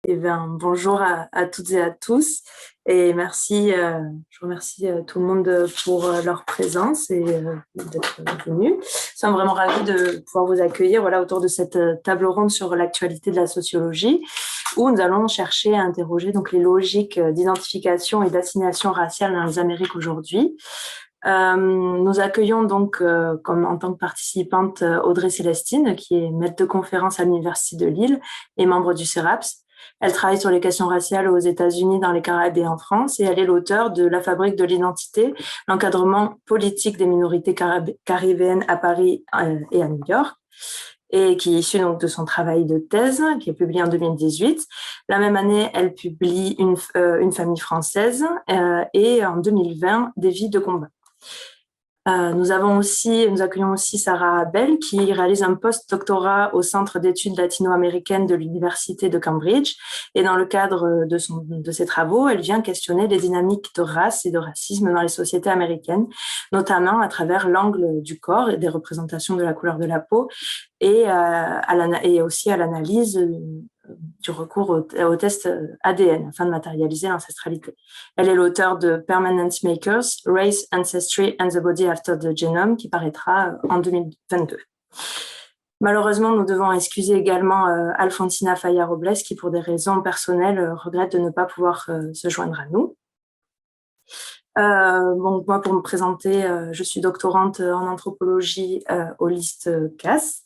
Eh bien, bonjour à toutes et à tous et merci, je remercie tout le monde pour leur présence et d'être venus. Nous sommes vraiment ravis de pouvoir vous accueillir voilà, autour de cette table ronde sur l'actualité de la sociologie où nous allons chercher à interroger donc, les logiques d'identification et d'assignation raciale dans les Amériques aujourd'hui. Nous accueillons donc, comme en tant que participante, Audrey Célestine, qui est maître de conférence à l'Université de Lille et membre du CERAPS. Elle travaille sur les questions raciales aux États-Unis, dans les Caraïbes et en France, et elle est l'auteure de La fabrique de l'identité, l'encadrement politique des minorités caribéennes à Paris et à New York, et qui est issue donc de son travail de thèse, qui est publié en 2018. La même année, elle publie Une famille française et en 2020, Des vies de combat. Nous accueillons aussi Sarah Abel, qui réalise un post-doctorat au Centre d'études latino-américaines de l'Université de Cambridge. Et dans le cadre de ses travaux, elle vient questionner les dynamiques de race et de racisme dans les sociétés américaines, notamment à travers l'angle du corps et des représentations de la couleur de la peau, et aussi à l'analyse du recours au test ADN afin de matérialiser l'ancestralité. Elle est l'auteure de Permanent Makers, Race, Ancestry and the Body After the Genome, qui paraîtra en 2022. Malheureusement, nous devons excuser également Alfonsina Faya-Robles, qui, pour des raisons personnelles, regrette de ne pas pouvoir se joindre à nous. Moi, pour me présenter, je suis doctorante en anthropologie au LIST CAS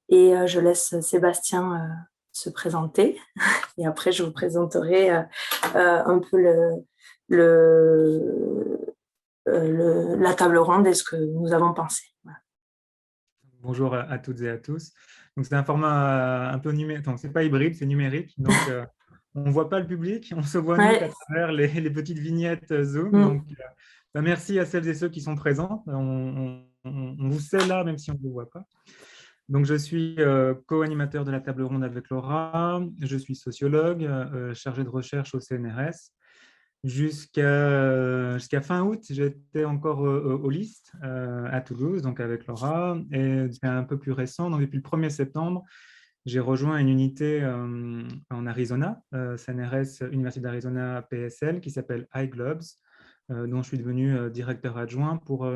et je laisse Sébastien se présenter. Et après, je vous présenterai un peu la table ronde et ce que nous avons pensé. Voilà. Bonjour à toutes et à tous. Donc, c'est un format un peu numérique. Donc, c'est pas hybride, c'est numérique. Donc, on ne voit pas le public, on se voit nous qu'à travers les petites vignettes Zoom. Donc, merci à celles et ceux qui sont présents. On vous sait là, même si on ne vous voit pas. Donc, je suis co-animateur de la table ronde avec Laura. Je suis sociologue, chargé de recherche au CNRS. Jusqu'à fin août, j'étais encore au LIST à Toulouse, donc avec Laura. Et c'est un peu plus récent, donc depuis le 1er septembre, j'ai rejoint une unité en Arizona, CNRS, Université d'Arizona PSL, qui s'appelle iGlobes, dont je suis devenu directeur adjoint pour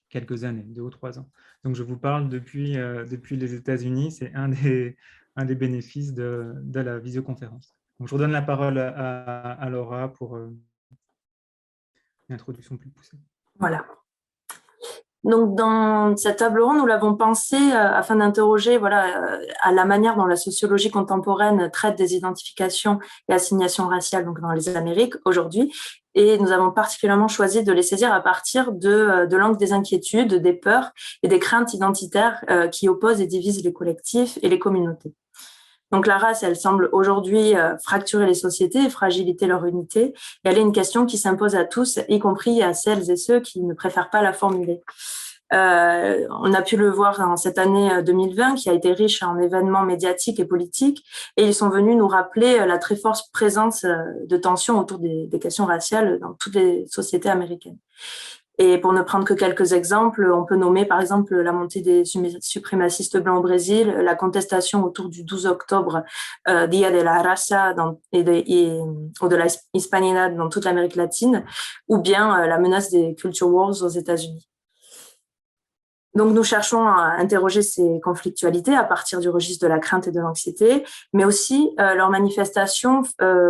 quelques années, 2 ou 3 ans. Donc, je vous parle depuis les États-Unis. C'est un des bénéfices de la visioconférence. Donc, je redonne la parole à Laura pour une introduction plus poussée. Voilà. Donc, dans cette table ronde, nous l'avons pensé afin d'interroger à la manière dont la sociologie contemporaine traite des identifications et assignations raciales donc dans les Amériques aujourd'hui. Et nous avons particulièrement choisi de les saisir à partir de l'angle des inquiétudes, des peurs et des craintes identitaires qui opposent et divisent les collectifs et les communautés. Donc la race, elle semble aujourd'hui fracturer les sociétés et fragiliter leur unité. Et elle est une question qui s'impose à tous, y compris à celles et ceux qui ne préfèrent pas la formuler. On a pu le voir en cette année 2020 qui a été riche en événements médiatiques et politiques, et ils sont venus nous rappeler la très forte présence de tensions autour des questions raciales dans toutes les sociétés américaines. Et pour ne prendre que quelques exemples, on peut nommer par exemple la montée des suprémacistes blancs au Brésil, la contestation autour du 12 octobre, Dia de la Raza ou de la Hispanidad dans toute l'Amérique latine, ou bien la menace des culture wars aux États-Unis. Donc, nous cherchons à interroger ces conflictualités à partir du registre de la crainte et de l'anxiété, mais aussi leur manifestation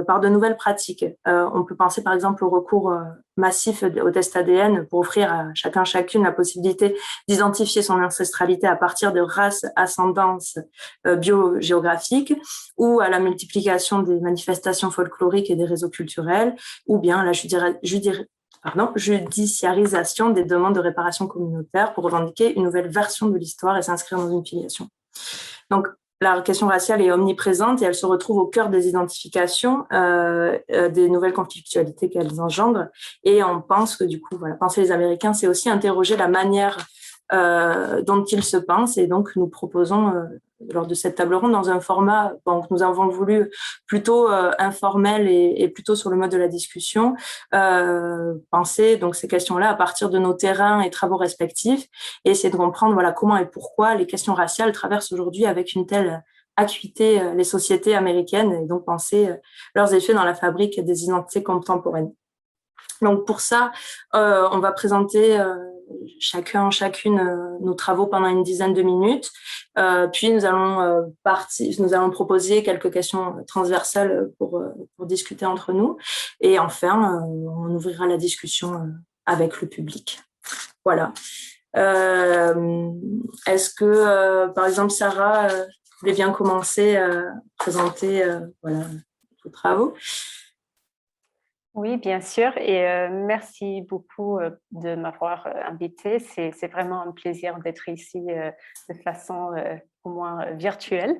par de nouvelles pratiques. On peut penser par exemple au recours massif au test ADN pour offrir à chacune la possibilité d'identifier son ancestralité à partir de races, ascendances biogéographiques, ou à la multiplication des manifestations folkloriques et des réseaux culturels, ou bien la judiciarisation des demandes de réparation communautaire pour revendiquer une nouvelle version de l'histoire et s'inscrire dans une filiation. Donc, la question raciale est omniprésente et elle se retrouve au cœur des identifications, des nouvelles conflictualités qu'elles engendrent. Et on pense que du coup, penser les Américains, c'est aussi interroger la manière dont ils se pensent. Et donc, nous proposons, lors de cette table ronde, dans un format que nous avons voulu plutôt informel et plutôt sur le mode de la discussion, penser donc ces questions-là à partir de nos terrains et travaux respectifs et essayer de comprendre comment et pourquoi les questions raciales traversent aujourd'hui avec une telle acuité les sociétés américaines et donc penser leurs effets dans la fabrique des identités contemporaines. Donc pour ça, on va présenter chacune nos travaux pendant une dizaine de minutes. Puis nous allons proposer quelques questions transversales pour discuter entre nous. Et enfin, on ouvrira la discussion avec le public. Voilà. Est-ce que, par exemple, Sarah, vous voulez bien commencer à présenter voilà, vos travaux? Oui, bien sûr. Et merci beaucoup de m'avoir invitée. C'est vraiment un plaisir d'être ici de façon au moins virtuelle.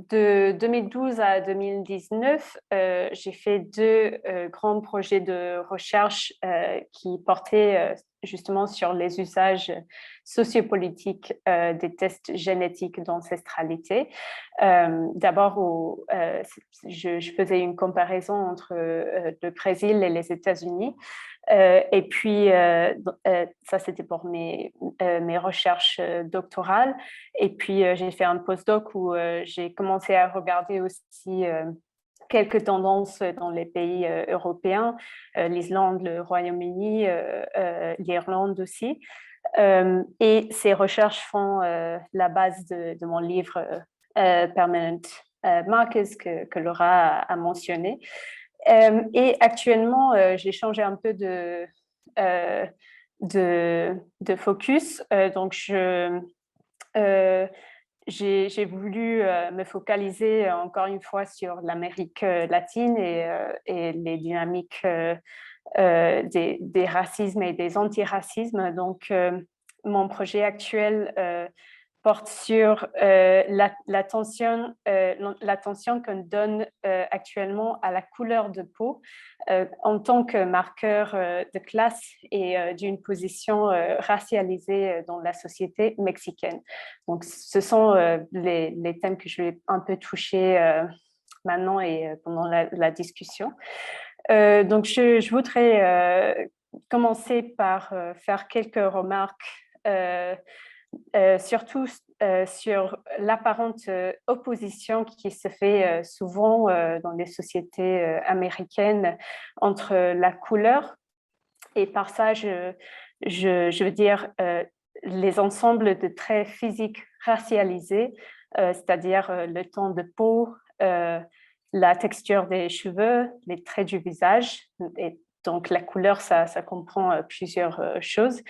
De 2012 à 2019, j'ai fait deux grands projets de recherche qui portaient justement sur les usages sociopolitiques des tests génétiques d'ancestralité. D'abord, je faisais une comparaison entre le Brésil et les États-Unis. Et puis, ça, c'était pour mes recherches doctorales. Et puis, j'ai fait un postdoc où j'ai commencé à regarder aussi quelques tendances dans les pays européens, l'Islande, le Royaume-Uni, l'Irlande aussi. Et ces recherches font la base de mon livre Permanent Markers que Laura a mentionné. Et actuellement, j'ai changé un peu de focus. Donc, j'ai voulu me focaliser encore une fois sur l'Amérique latine et les dynamiques des racismes et des antiracismes. Donc, mon projet actuel porte sur l'attention qu'on donne actuellement à la couleur de peau en tant que marqueur de classe et d'une position racialisée dans la société mexicaine. Donc, ce sont les thèmes que je vais un peu toucher maintenant et pendant la discussion. Donc, je voudrais commencer par faire quelques remarques surtout sur l'apparente opposition qui se fait souvent dans les sociétés américaines entre la couleur et par ça, je veux dire les ensembles de traits physiques racialisés, c'est-à-dire le ton de peau, la texture des cheveux, les traits du visage. Et donc, la couleur, ça comprend plusieurs choses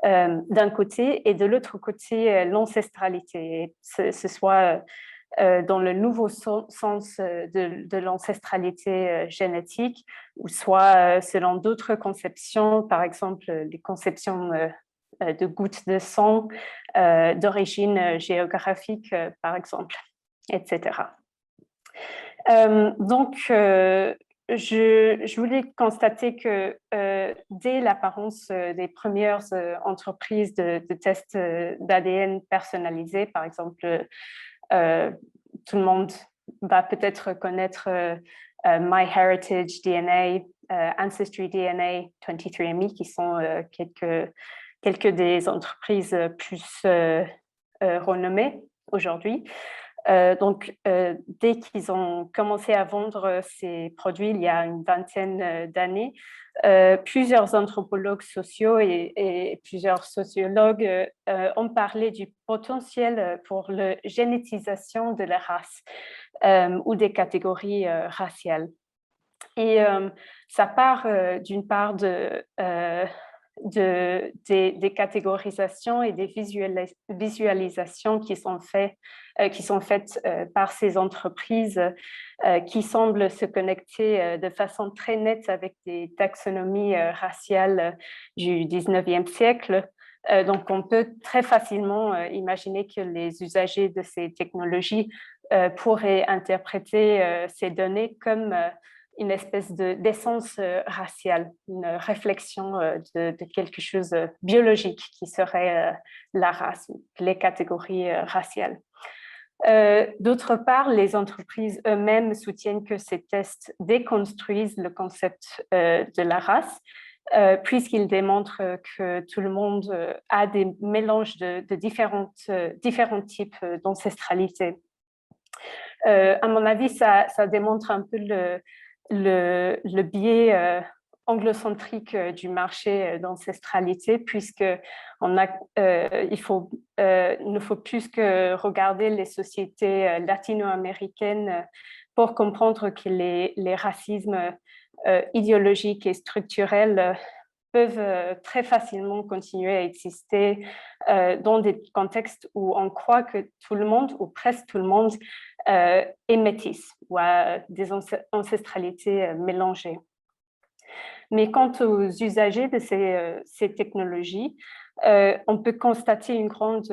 d'un côté, et de l'autre côté, l'ancestralité, ce soit dans le nouveau sens de l'ancestralité génétique, ou soit selon d'autres conceptions, par exemple les conceptions de gouttes de sang, d'origine géographique, par exemple, etc. Je voulais constater que dès l'apparence des premières entreprises de tests d'ADN personnalisés, par exemple, tout le monde va peut-être connaître MyHeritage DNA, Ancestry DNA, 23andMe, qui sont quelques des entreprises plus renommées aujourd'hui. Dès qu'ils ont commencé à vendre ces produits il y a une vingtaine d'années, plusieurs anthropologues sociaux et plusieurs sociologues ont parlé du potentiel pour la génétisation de la race ou des catégories raciales. Et ça part d'une part des catégorisations et des visualisations qui sont faites par ces entreprises qui semblent se connecter de façon très nette avec des taxonomies raciales du 19e siècle. Donc, on peut très facilement imaginer que les usagers de ces technologies pourraient interpréter ces données comme une espèce d'essence raciale, une réflexion de quelque chose de biologique qui serait la race, les catégories raciales. D'autre part, les entreprises eux-mêmes soutiennent que ces tests déconstruisent le concept de la race puisqu'il démontre que tout le monde a des mélanges de différents types d'ancestralité. À mon avis, ça démontre un peu le biais anglocentrique du marché d'ancestralité, puisque il ne faut plus que regarder les sociétés latino-américaines pour comprendre que les racismes idéologiques et structurels peuvent très facilement continuer à exister dans des contextes où on croit que tout le monde, ou presque tout le monde, est métis ou a des ancestralités mélangées. Mais quant aux usagers de ces technologies, on peut constater une grande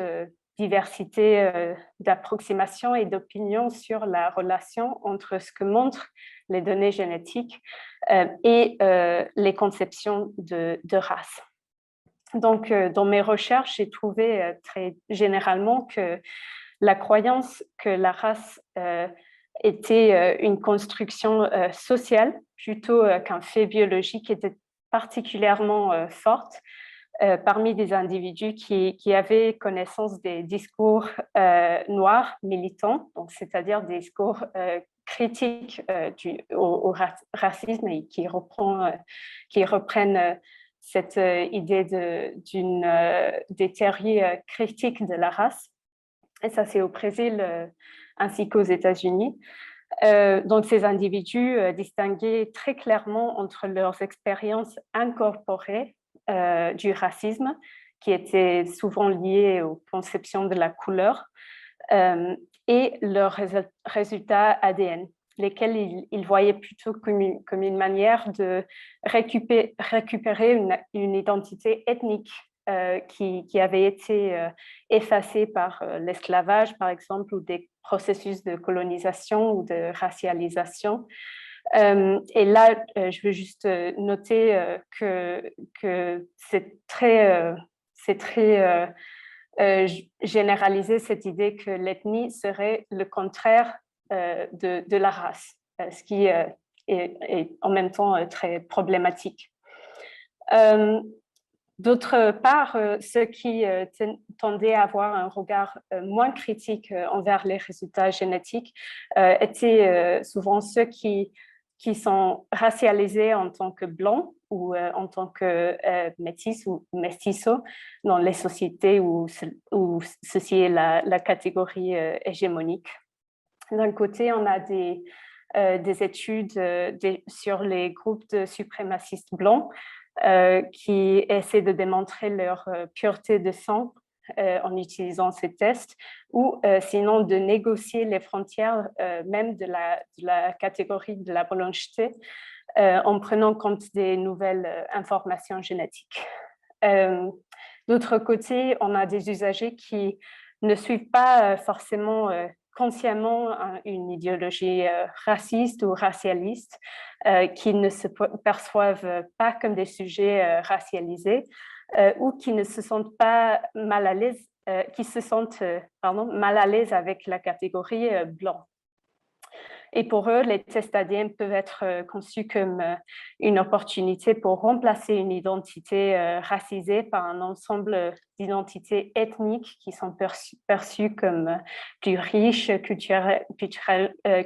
diversité d'approximations et d'opinions sur la relation entre ce que montrent les données génétiques et les conceptions de race. Donc, dans mes recherches, j'ai trouvé très généralement que la croyance que la race était une construction sociale plutôt qu'un fait biologique était particulièrement forte parmi des individus qui avaient connaissance des discours noirs militants, c'est-à-dire des discours critiques au racisme et qui reprennent cette idée des théories critiques de la race. Et ça, c'est au Brésil ainsi qu'aux États-Unis. Donc, ces individus distinguaient très clairement entre leurs expériences incorporées du racisme, qui étaient souvent liées aux conceptions de la couleur, et leurs résultats ADN, lesquels ils voyaient plutôt comme une manière de récupérer une identité ethnique qui avait été effacée par l'esclavage, par exemple, ou des processus de colonisation ou de racialisation. Et là, je veux juste noter que c'est très généralisé cette idée que l'ethnie serait le contraire de la race, ce qui est en même temps très problématique. D'autre part, ceux qui tendaient à avoir un regard moins critique envers les résultats génétiques étaient souvent ceux qui sont racialisés en tant que blancs ou en tant que métis ou mestizo dans les sociétés où ceci est la catégorie hégémonique. D'un côté, on a des études sur les groupes de suprémacistes blancs qui essaient de démontrer leur pureté de sang en utilisant ces tests, ou sinon de négocier les frontières même de la catégorie de la blancheté en prenant compte des nouvelles informations génétiques. D'autre côté, on a des usagers qui ne suivent pas forcément consciemment une idéologie raciste ou racialiste, qui ne se perçoivent pas comme des sujets racialisés ou qui ne se sentent pas mal à l'aise, mal à l'aise avec la catégorie blanc. Et pour eux, les tests ADN peuvent être conçus comme une opportunité pour remplacer une identité racisée par un ensemble d'identités ethniques qui sont perçues comme plus riches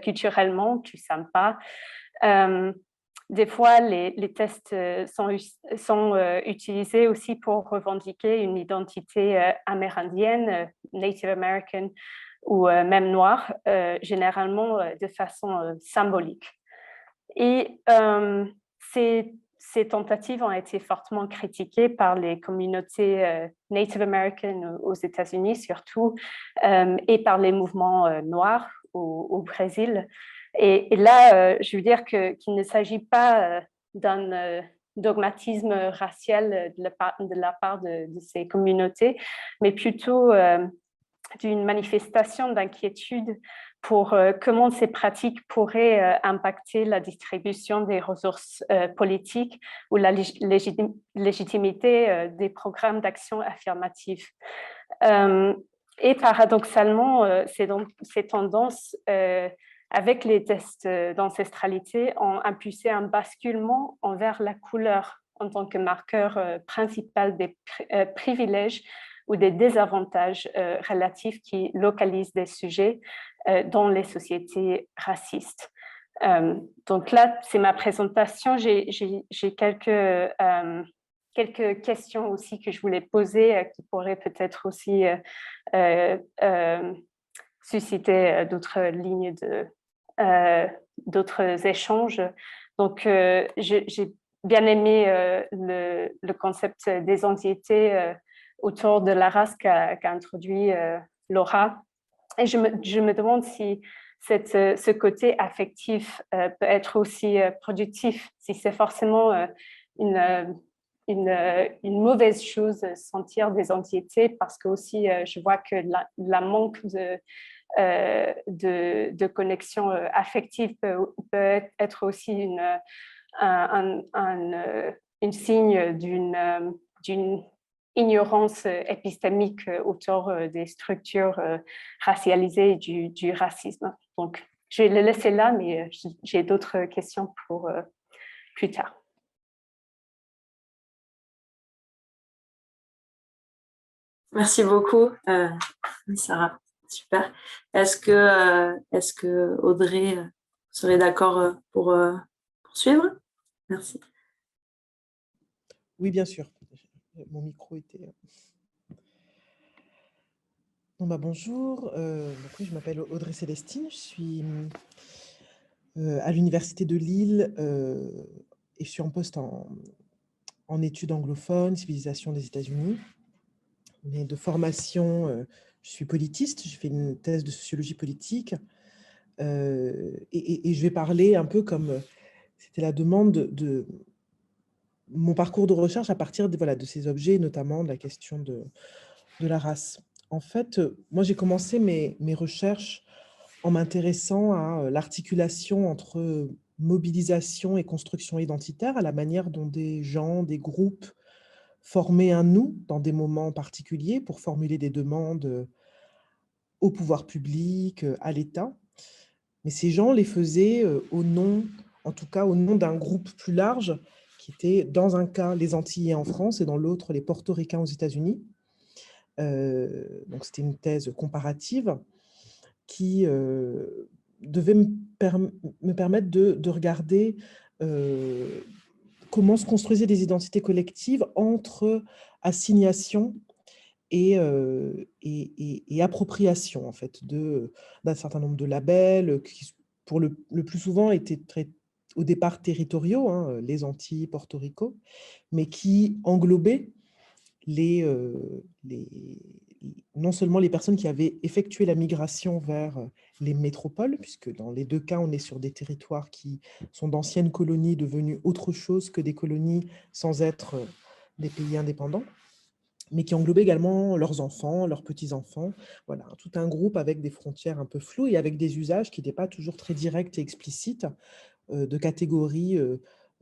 culturellement, plus sympas. Des fois, les tests sont utilisés aussi pour revendiquer une identité amérindienne, Native American, ou même noire, généralement de façon symbolique. Et ces tentatives ont été fortement critiquées par les communautés Native American aux États-Unis surtout, et par les mouvements noirs au Brésil. Et là, je veux dire qu'il ne s'agit pas d'un dogmatisme racial de la part de ces communautés, mais plutôt d'une manifestation d'inquiétude pour comment ces pratiques pourraient impacter la distribution des ressources politiques ou la légitimité des programmes d'action affirmative. Et paradoxalement, ces tendances avec les tests d'ancestralité ont impulsé un basculement envers la couleur en tant que marqueur principal des privilèges ou des désavantages relatifs qui localisent des sujets dans les sociétés racistes. Donc là, c'est ma présentation. J'ai quelques questions aussi que je voulais poser qui pourraient peut-être aussi susciter d'autres lignes d'autres échanges. Donc, j'ai bien aimé le concept des anxiétés autour de la race qu'a introduit Laura. Et je me demande si ce côté affectif peut être aussi productif, si c'est forcément une mauvaise chose, sentir des anxiétés, parce que aussi je vois que la manque de connexion affective peut être aussi une signe d'une ignorance épistémique autour des structures racialisées et du racisme. Donc, je vais le laisser là, mais j'ai d'autres questions pour plus tard. Merci beaucoup, Sarah. Super. Est-ce que Audrey serait d'accord pour poursuivre? Merci. Oui, bien sûr. Mon micro était... Bon, bonjour. Donc, oui, je m'appelle Audrey Célestine. Je suis à l'Université de Lille et je suis en poste en études anglophones, civilisation des États-Unis. Mais de formation, je suis politiste. J'ai fait une thèse de sociologie politique. Et je vais parler un peu comme c'était la demande de mon parcours de recherche à partir de ces objets, notamment de la question de la race. En fait, moi, j'ai commencé mes recherches en m'intéressant à l'articulation entre mobilisation et construction identitaire, à la manière dont des gens, des groupes formaient un nous dans des moments particuliers pour formuler des demandes au pouvoir public, à l'État. Mais ces gens les faisaient au nom, en tout cas au nom d'un groupe plus large, qui était dans un cas les Antillais en France et dans l'autre les Portoricains aux États-Unis. Donc c'était une thèse comparative qui devait me permettre de regarder comment se construisaient des identités collectives entre assignation et appropriation en fait d'un certain nombre de labels qui pour le plus souvent étaient au départ territoriaux, hein, les Antilles, Porto Rico, mais qui englobaient non seulement les personnes qui avaient effectué la migration vers les métropoles, puisque dans les deux cas, on est sur des territoires qui sont d'anciennes colonies devenues autre chose que des colonies sans être des pays indépendants, mais qui englobaient également leurs enfants, leurs petits-enfants, voilà, tout un groupe avec des frontières un peu floues et avec des usages qui n'étaient pas toujours très directs et explicites de catégories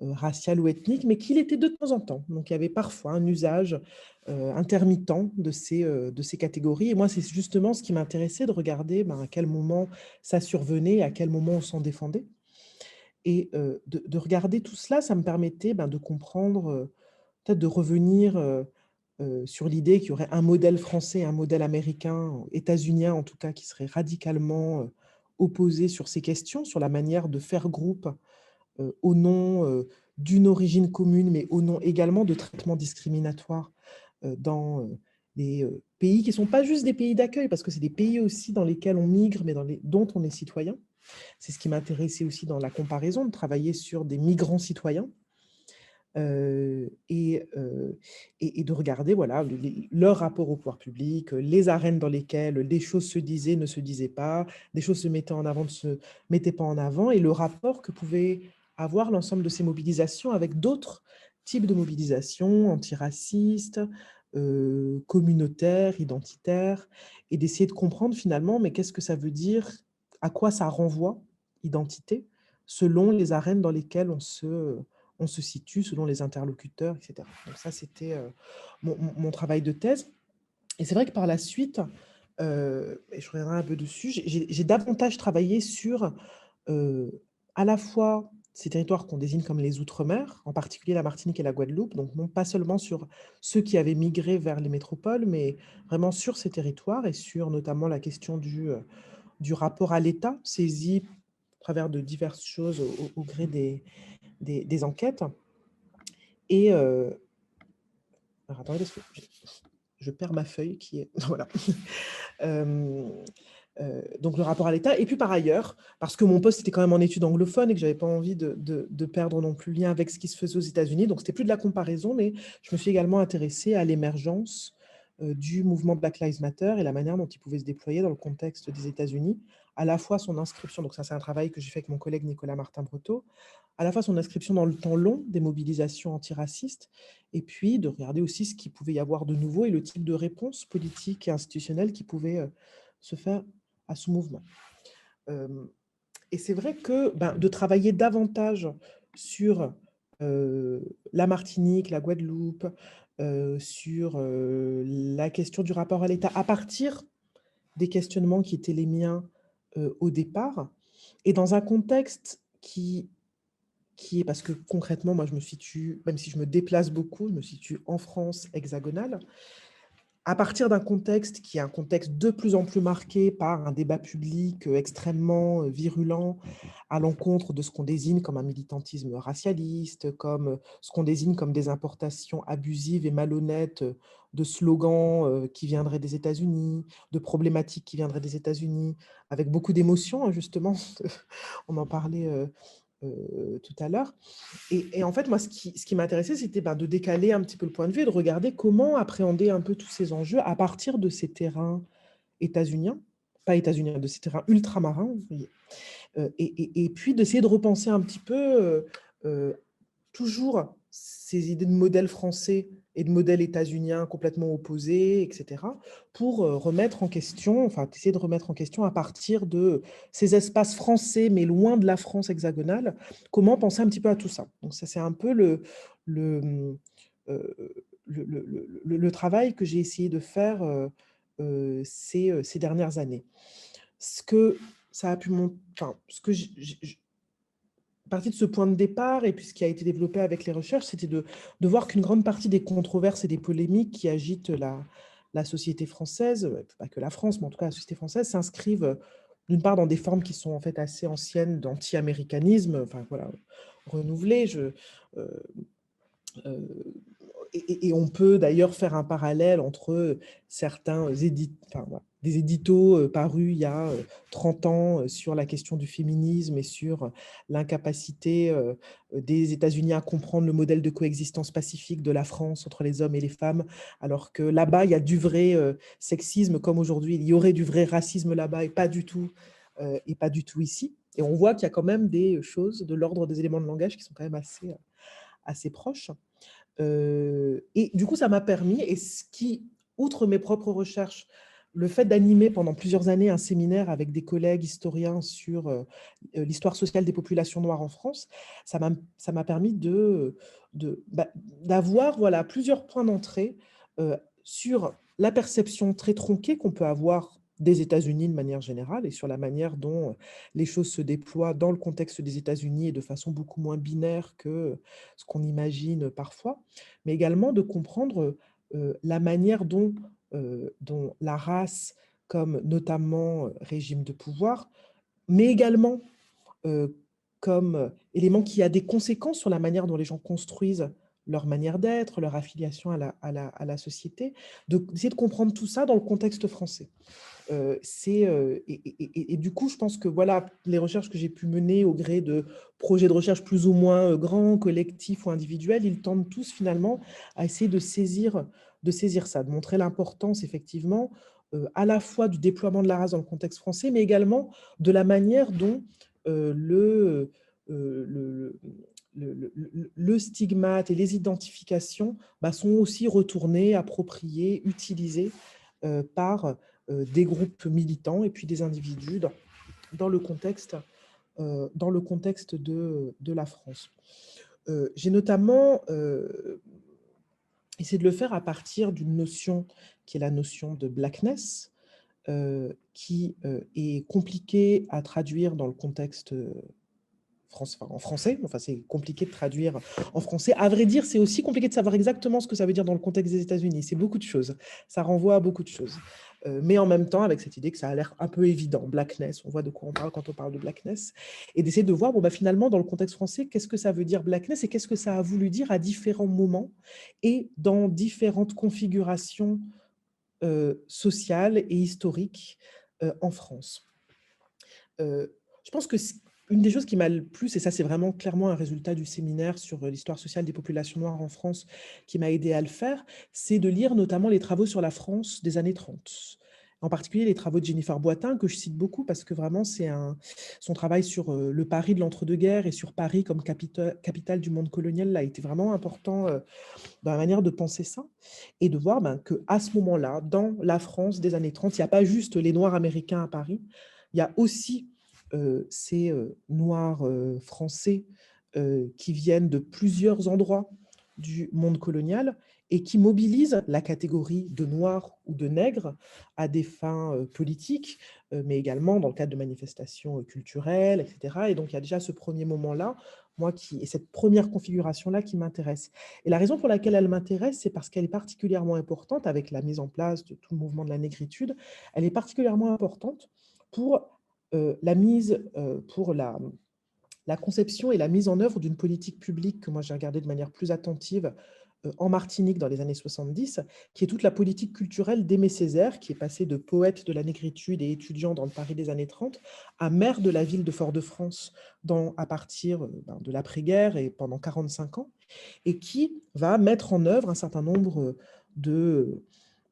raciales ou ethniques, mais qu'il était de temps en temps. Donc, il y avait parfois un usage intermittent de ces catégories. Et moi, c'est justement ce qui m'intéressait de regarder à quel moment ça survenait, à quel moment on s'en défendait. Et de regarder tout cela, ça me permettait de comprendre, peut-être de revenir sur l'idée qu'il y aurait un modèle français, un modèle américain, états-unien en tout cas, qui serait radicalement opposé sur ces questions, sur la manière de faire groupe au nom d'une origine commune, mais au nom également de traitements discriminatoires dans les pays qui ne sont pas juste des pays d'accueil, parce que c'est des pays aussi dans lesquels on migre, mais dont on est citoyen. C'est ce qui m'intéressait aussi dans la comparaison, de travailler sur des migrants citoyens. Et de regarder voilà, leur rapport au pouvoir public, les arènes dans lesquelles des choses se disaient, ne se disaient pas, des choses se mettaient en avant, ne se mettaient pas en avant, et le rapport que pouvait avoir l'ensemble de ces mobilisations avec d'autres types de mobilisations antiracistes, communautaires, identitaires, et d'essayer de comprendre finalement, mais qu'est-ce que ça veut dire, à quoi ça renvoie, identité, selon les arènes dans lesquelles on se situe, selon les interlocuteurs, etc. Donc ça, c'était mon travail de thèse. Et c'est vrai que par la suite, et je reviendrai un peu dessus, j'ai davantage travaillé sur à la fois ces territoires qu'on désigne comme les Outre-mer, en particulier la Martinique et la Guadeloupe, donc non pas seulement sur ceux qui avaient migré vers les métropoles, mais vraiment sur ces territoires et sur notamment la question du rapport à l'État, saisi à travers de diverses choses au gré des enquêtes. Et alors, attendez, parce que je perds ma feuille qui est... Voilà. Donc le rapport à l'État. Et puis par ailleurs, parce que mon poste était quand même en études anglophones et que je n'avais pas envie de perdre non plus lien avec ce qui se faisait aux États-Unis, donc c'était plus de la comparaison, mais je me suis également intéressée à l'émergence du mouvement Black Lives Matter et la manière dont il pouvait se déployer dans le contexte des États-Unis, à la fois son inscription, donc ça c'est un travail que j'ai fait avec mon collègue Nicolas Martin-Breteau, à la fois son inscription dans le temps long des mobilisations antiracistes, et puis de regarder aussi ce qu'il pouvait y avoir de nouveau et le type de réponse politique et institutionnelle qui pouvait se faire à ce mouvement. Et c'est vrai que de travailler davantage sur la Martinique, la Guadeloupe, sur la question du rapport à l'État, à partir des questionnements qui étaient les miens au départ, et dans un contexte qui est, parce que concrètement, moi je me situe, même si je me déplace beaucoup, je me situe en France hexagonale, à partir d'un contexte qui est un contexte de plus en plus marqué par un débat public extrêmement virulent à l'encontre de ce qu'on désigne comme un militantisme racialiste, comme ce qu'on désigne comme des importations abusives et malhonnêtes de slogans qui viendraient des États-Unis, de problématiques qui viendraient des États-Unis, avec beaucoup d'émotions, justement, on en parlait tout à l'heure. Et en fait, moi, ce qui m'intéressait, c'était de décaler un petit peu le point de vue et de regarder comment appréhender un peu tous ces enjeux à partir de ces terrains états-uniens, pas états-uniens, de ces terrains ultramarins, vous voyez. Et puis d'essayer de repenser un petit peu toujours ces idées de modèle français et de modèle états-unien complètement opposés, etc., pour remettre en question, enfin, essayer de remettre en question à partir de ces espaces français, mais loin de la France hexagonale, comment penser un petit peu à tout ça. Donc ça, c'est un peu le travail que j'ai essayé de faire ces dernières années. Ce que ça a pu montrer, enfin, ce que à partir de ce point de départ, et puis ce qui a été développé avec les recherches, c'était de voir qu'une grande partie des controverses et des polémiques qui agitent la société française, pas que la France, mais en tout cas la société française, s'inscrivent d'une part dans des formes qui sont en fait assez anciennes d'anti-américanisme, enfin voilà, renouvelées. Et on peut d'ailleurs faire un parallèle entre certains des éditos parus il y a 30 ans sur la question du féminisme et sur l'incapacité des États-Unis à comprendre le modèle de coexistence pacifique de la France entre les hommes et les femmes, alors que là-bas, il y a du vrai sexisme, comme aujourd'hui, il y aurait du vrai racisme là-bas et pas du tout ici. Et on voit qu'il y a quand même des choses de l'ordre des éléments de langage qui sont quand même assez proches. Et du coup, ça m'a permis, et ce qui, outre mes propres recherches, le fait d'animer pendant plusieurs années un séminaire avec des collègues historiens sur l'histoire sociale des populations noires en France, ça m'a permis d'avoir plusieurs points d'entrée sur la perception très tronquée qu'on peut avoir des États-Unis de manière générale et sur la manière dont les choses se déploient dans le contexte des États-Unis et de façon beaucoup moins binaire que ce qu'on imagine parfois, mais également de comprendre la manière dont la race, comme notamment régime de pouvoir, mais également comme élément qui a des conséquences sur la manière dont les gens construisent leur manière d'être, leur affiliation à la société, d'essayer de comprendre tout ça dans le contexte français. Et du coup, je pense que voilà, les recherches que j'ai pu mener au gré de projets de recherche plus ou moins grands, collectifs ou individuels, ils tendent tous finalement à essayer de saisir ça, de montrer l'importance effectivement à la fois du déploiement de la race dans le contexte français, mais également de la manière dont le stigmate et les identifications sont aussi retournées, appropriées, utilisées par des groupes militants et puis des individus dans le contexte de la France. J'ai notamment essayé de le faire à partir d'une notion qui est la notion de blackness, qui est compliquée à traduire dans le contexte en français. Enfin, c'est compliqué de traduire en français. À vrai dire, c'est aussi compliqué de savoir exactement ce que ça veut dire dans le contexte des États-Unis. C'est beaucoup de choses. Ça renvoie à beaucoup de choses. Mais en même temps, avec cette idée que ça a l'air un peu évident. Blackness, on voit de quoi on parle quand on parle de blackness. Et d'essayer de voir, finalement, dans le contexte français, qu'est-ce que ça veut dire blackness et qu'est-ce que ça a voulu dire à différents moments et dans différentes configurations sociales et historiques en France. Je pense que une des choses qui m'a le plus, et ça c'est vraiment clairement un résultat du séminaire sur l'histoire sociale des populations noires en France qui m'a aidé à le faire, c'est de lire notamment les travaux sur la France des années 30. En particulier les travaux de Jennifer Boitin, que je cite beaucoup parce que vraiment c'est son travail sur le Paris de l'entre-deux-guerres et sur Paris comme capitale du monde colonial là, a été vraiment important dans la manière de penser ça et de voir qu'à ce moment-là, dans la France des années 30, il n'y a pas juste les Noirs américains à Paris, il y a aussi ces Noirs français qui viennent de plusieurs endroits du monde colonial et qui mobilisent la catégorie de Noirs ou de Nègres à des fins politiques, mais également dans le cadre de manifestations culturelles, etc. Et donc, il y a déjà ce premier moment-là, et cette première configuration-là qui m'intéresse. Et la raison pour laquelle elle m'intéresse, c'est parce qu'elle est particulièrement importante avec la mise en place de tout le mouvement de la négritude. Elle est particulièrement importante pour pour la conception et la mise en œuvre d'une politique publique que moi j'ai regardée de manière plus attentive en Martinique dans les années 70, qui est toute la politique culturelle d'Aimé Césaire, qui est passé de poète de la négritude et étudiant dans le Paris des années 30 à maire de la ville de Fort-de-France à partir de l'après-guerre et pendant 45 ans, et qui va mettre en œuvre un certain nombre de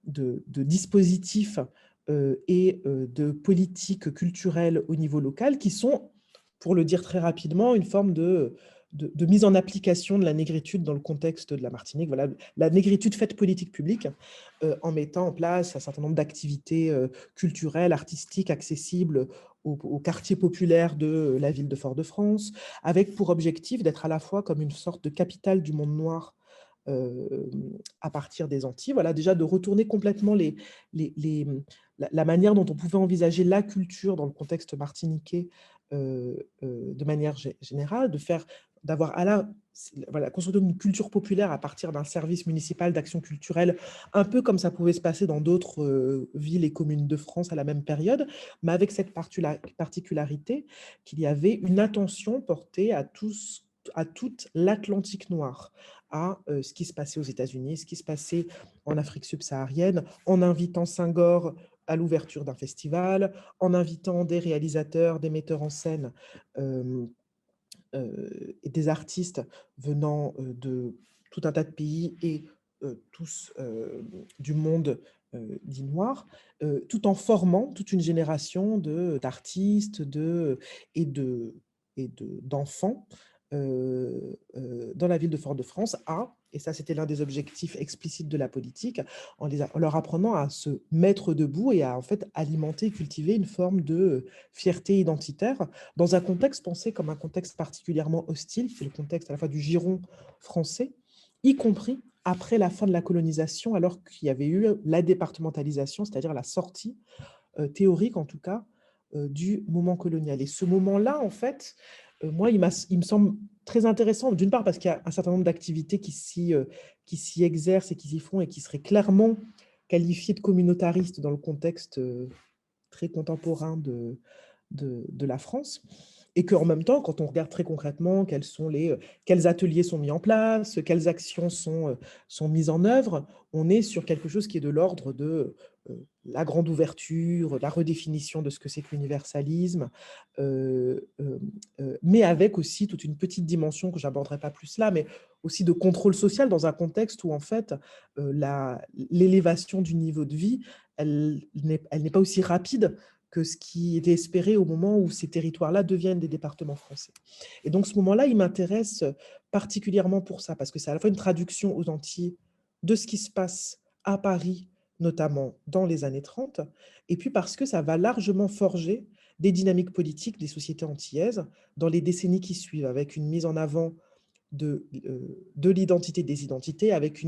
dispositifs et de politiques culturelles au niveau local qui sont, pour le dire très rapidement, une forme de mise en application de la négritude dans le contexte de la Martinique. Voilà, la négritude faite politique publique en mettant en place un certain nombre d'activités culturelles, artistiques, accessibles aux quartiers populaires de la ville de Fort-de-France, avec pour objectif d'être à la fois comme une sorte de capitale du monde noir à partir des Antilles. Voilà, déjà de retourner complètement la manière dont on pouvait envisager la culture dans le contexte martiniquais de manière générale, d'avoir voilà, construire une culture populaire à partir d'un service municipal d'action culturelle, un peu comme ça pouvait se passer dans d'autres villes et communes de France à la même période, mais avec cette particularité qu'il y avait une attention portée à toute l'Atlantique noir, à ce qui se passait aux États-Unis, ce qui se passait en Afrique subsaharienne, en invitant Senghor à l'ouverture d'un festival, en invitant des réalisateurs, des metteurs en scène et des artistes venant de tout un tas de pays et tous du monde dit noir, tout en formant toute une génération d'artistes et d'enfants dans la ville de Fort-de-France et ça c'était l'un des objectifs explicites de la politique, en leur apprenant à se mettre debout et à en fait alimenter et cultiver une forme de fierté identitaire dans un contexte pensé comme un contexte particulièrement hostile, c'est le contexte à la fois du giron français, y compris après la fin de la colonisation, alors qu'il y avait eu la départementalisation, c'est-à-dire la sortie théorique en tout cas du moment colonial. Et ce moment-là, en fait, moi, il me semble très intéressant, d'une part parce qu'il y a un certain nombre d'activités qui s'y exercent et qui s'y font et qui seraient clairement qualifiées de communautaristes dans le contexte très contemporain de la France. Et qu'en même temps, quand on regarde très concrètement quels ateliers sont mis en place, quelles actions sont mises en œuvre, on est sur quelque chose qui est de l'ordre de la grande ouverture, la redéfinition de ce que c'est que l'universalisme, mais avec aussi toute une petite dimension que je n'aborderai pas plus là, mais aussi de contrôle social dans un contexte où en fait l'élévation du niveau de vie, elle n'est pas aussi rapide que ce qui était espéré au moment où ces territoires-là deviennent des départements français. Et donc, ce moment-là, il m'intéresse particulièrement pour ça, parce que c'est à la fois une traduction aux Antilles de ce qui se passe à Paris, notamment dans les années 30, et puis parce que ça va largement forger des dynamiques politiques des sociétés antillaises dans les décennies qui suivent, avec une mise en avant de l'identité des identités, avec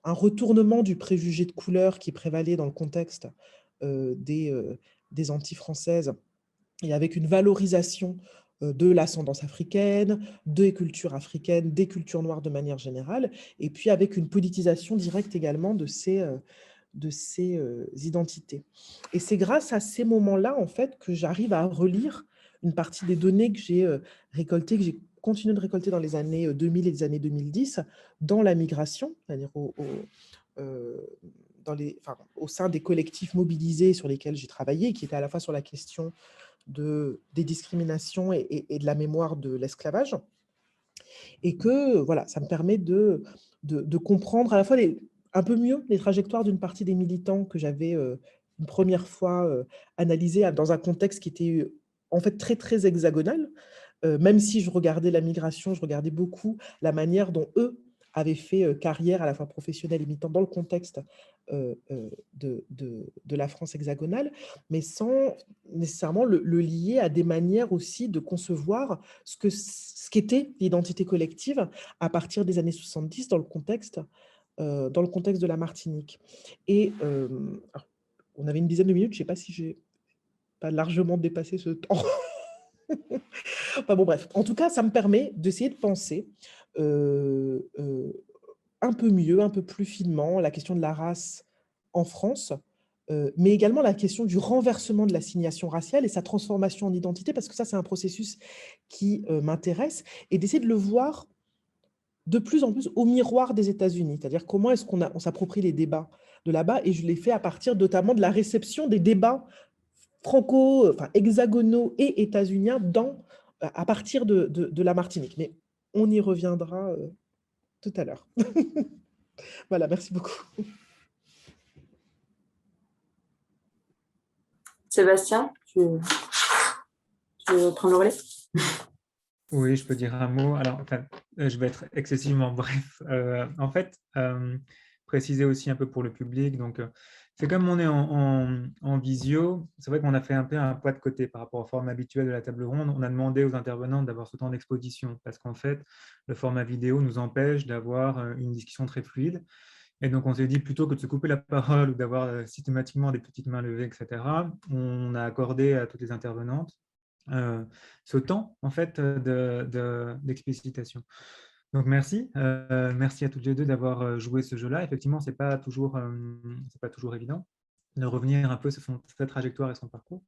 un retournement du préjugé de couleur qui prévalait dans le contexte des Antilles françaises, et avec une valorisation de l'ascendance africaine, des cultures africaines, des cultures noires de manière générale, et puis avec une politisation directe également de ces identités. Et c'est grâce à ces moments-là, en fait, que j'arrive à relire une partie des données que j'ai récoltées, que j'ai continué de récolter dans les années 2000 et les années 2010, dans la migration, c'est-à-dire au sein des collectifs mobilisés sur lesquels j'ai travaillé, qui étaient à la fois sur la question des discriminations et de la mémoire de l'esclavage. Et que voilà, ça me permet de comprendre à la fois un peu mieux les trajectoires d'une partie des militants que j'avais une première fois analysés dans un contexte qui était en fait très, très hexagonal. Même si je regardais la migration, je regardais beaucoup la manière dont eux avaient fait carrière à la fois professionnelle et militante dans le contexte de la France hexagonale, mais sans nécessairement le lier à des manières aussi de concevoir ce qu'était l'identité collective à partir des années 70 dans le contexte de la Martinique. Et alors, on avait une dizaine de minutes, je ne sais pas si j'ai pas largement dépassé ce temps. Enfin bon, bref, en tout cas, ça me permet d'essayer de penser un peu mieux, un peu plus finement la question de la race en France, mais également la question du renversement de l'assignation raciale et sa transformation en identité, parce que ça, c'est un processus qui m'intéresse, et d'essayer de le voir de plus en plus au miroir des États-Unis, c'est-à-dire comment est-ce qu'on s'approprie les débats de là-bas, et je l'ai fait à partir notamment de la réception des débats hexagonaux et états-uniens à partir de la Martinique. Mais on y reviendra tout à l'heure. Voilà, merci beaucoup. Sébastien, tu veux prendre le relais? Oui, je peux dire un mot. Alors, enfin, je vais être excessivement bref. En fait, préciser aussi un peu pour le public. Donc, c'est comme on est en visio, c'est vrai qu'on a fait un peu un pas de côté par rapport au format habituel de la table ronde. On a demandé aux intervenants d'avoir ce temps d'exposition parce qu'en fait, le format vidéo nous empêche d'avoir une discussion très fluide. Et donc, on s'est dit, plutôt que de se couper la parole ou d'avoir systématiquement des petites mains levées, etc., on a accordé à toutes les intervenantes ce temps en fait d'explicitation. Donc merci, merci à toutes les deux d'avoir joué ce jeu-là. Effectivement, c'est pas toujours évident de revenir un peu sur sa trajectoire et son parcours.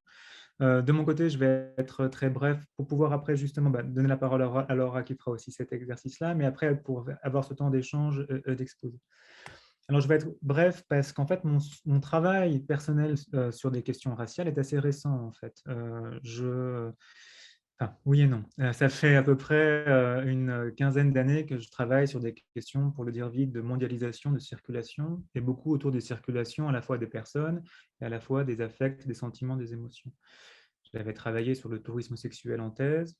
De mon côté, je vais être très bref pour pouvoir après justement donner la parole à Laura qui fera aussi cet exercice-là, mais après pour avoir ce temps d'échange, d'exposer. Alors, je vais être bref parce qu'en fait, mon travail personnel sur des questions raciales est assez récent, en fait. Enfin, oui et non. Ça fait à peu près une quinzaine d'années que je travaille sur des questions, pour le dire vite, de mondialisation, de circulation, et beaucoup autour des circulations à la fois des personnes et à la fois des affects, des sentiments, des émotions. J'avais travaillé sur le tourisme sexuel en thèse.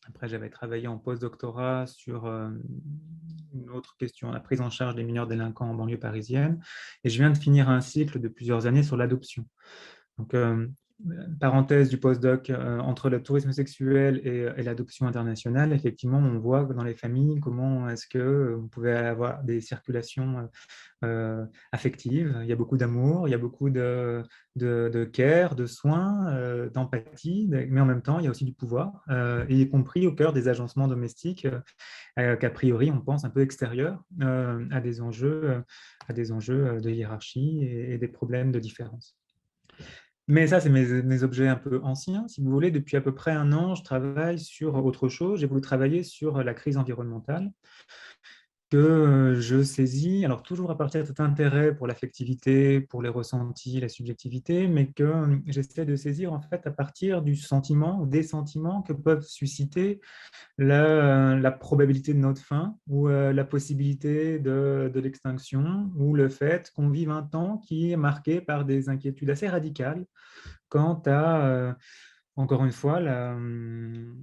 Après, j'avais travaillé en post-doctorat sur une autre question, la prise en charge des mineurs délinquants en banlieue parisienne. Et je viens de finir un cycle de plusieurs années sur l'adoption. Donc, parenthèse du postdoc, entre le tourisme sexuel et l'adoption internationale, effectivement, on voit dans les familles comment est-ce que vous pouvez avoir des circulations affectives. Il y a beaucoup d'amour, il y a beaucoup de care, de soins, d'empathie, mais en même temps, il y a aussi du pouvoir, y compris au cœur des agencements domestiques qu'a priori, on pense un peu extérieurs à des enjeux de hiérarchie et des problèmes de différence. Mais ça, c'est mes objets un peu anciens, si vous voulez. Depuis à peu près un an, je travaille sur autre chose. J'ai voulu travailler sur la crise environnementale que je saisis, alors toujours à partir de cet intérêt pour l'affectivité, pour les ressentis, la subjectivité, mais que j'essaie de saisir en fait à partir du sentiment ou des sentiments que peuvent susciter la probabilité de notre fin ou la possibilité de l'extinction ou le fait qu'on vive un temps qui est marqué par des inquiétudes assez radicales quant à, encore une fois,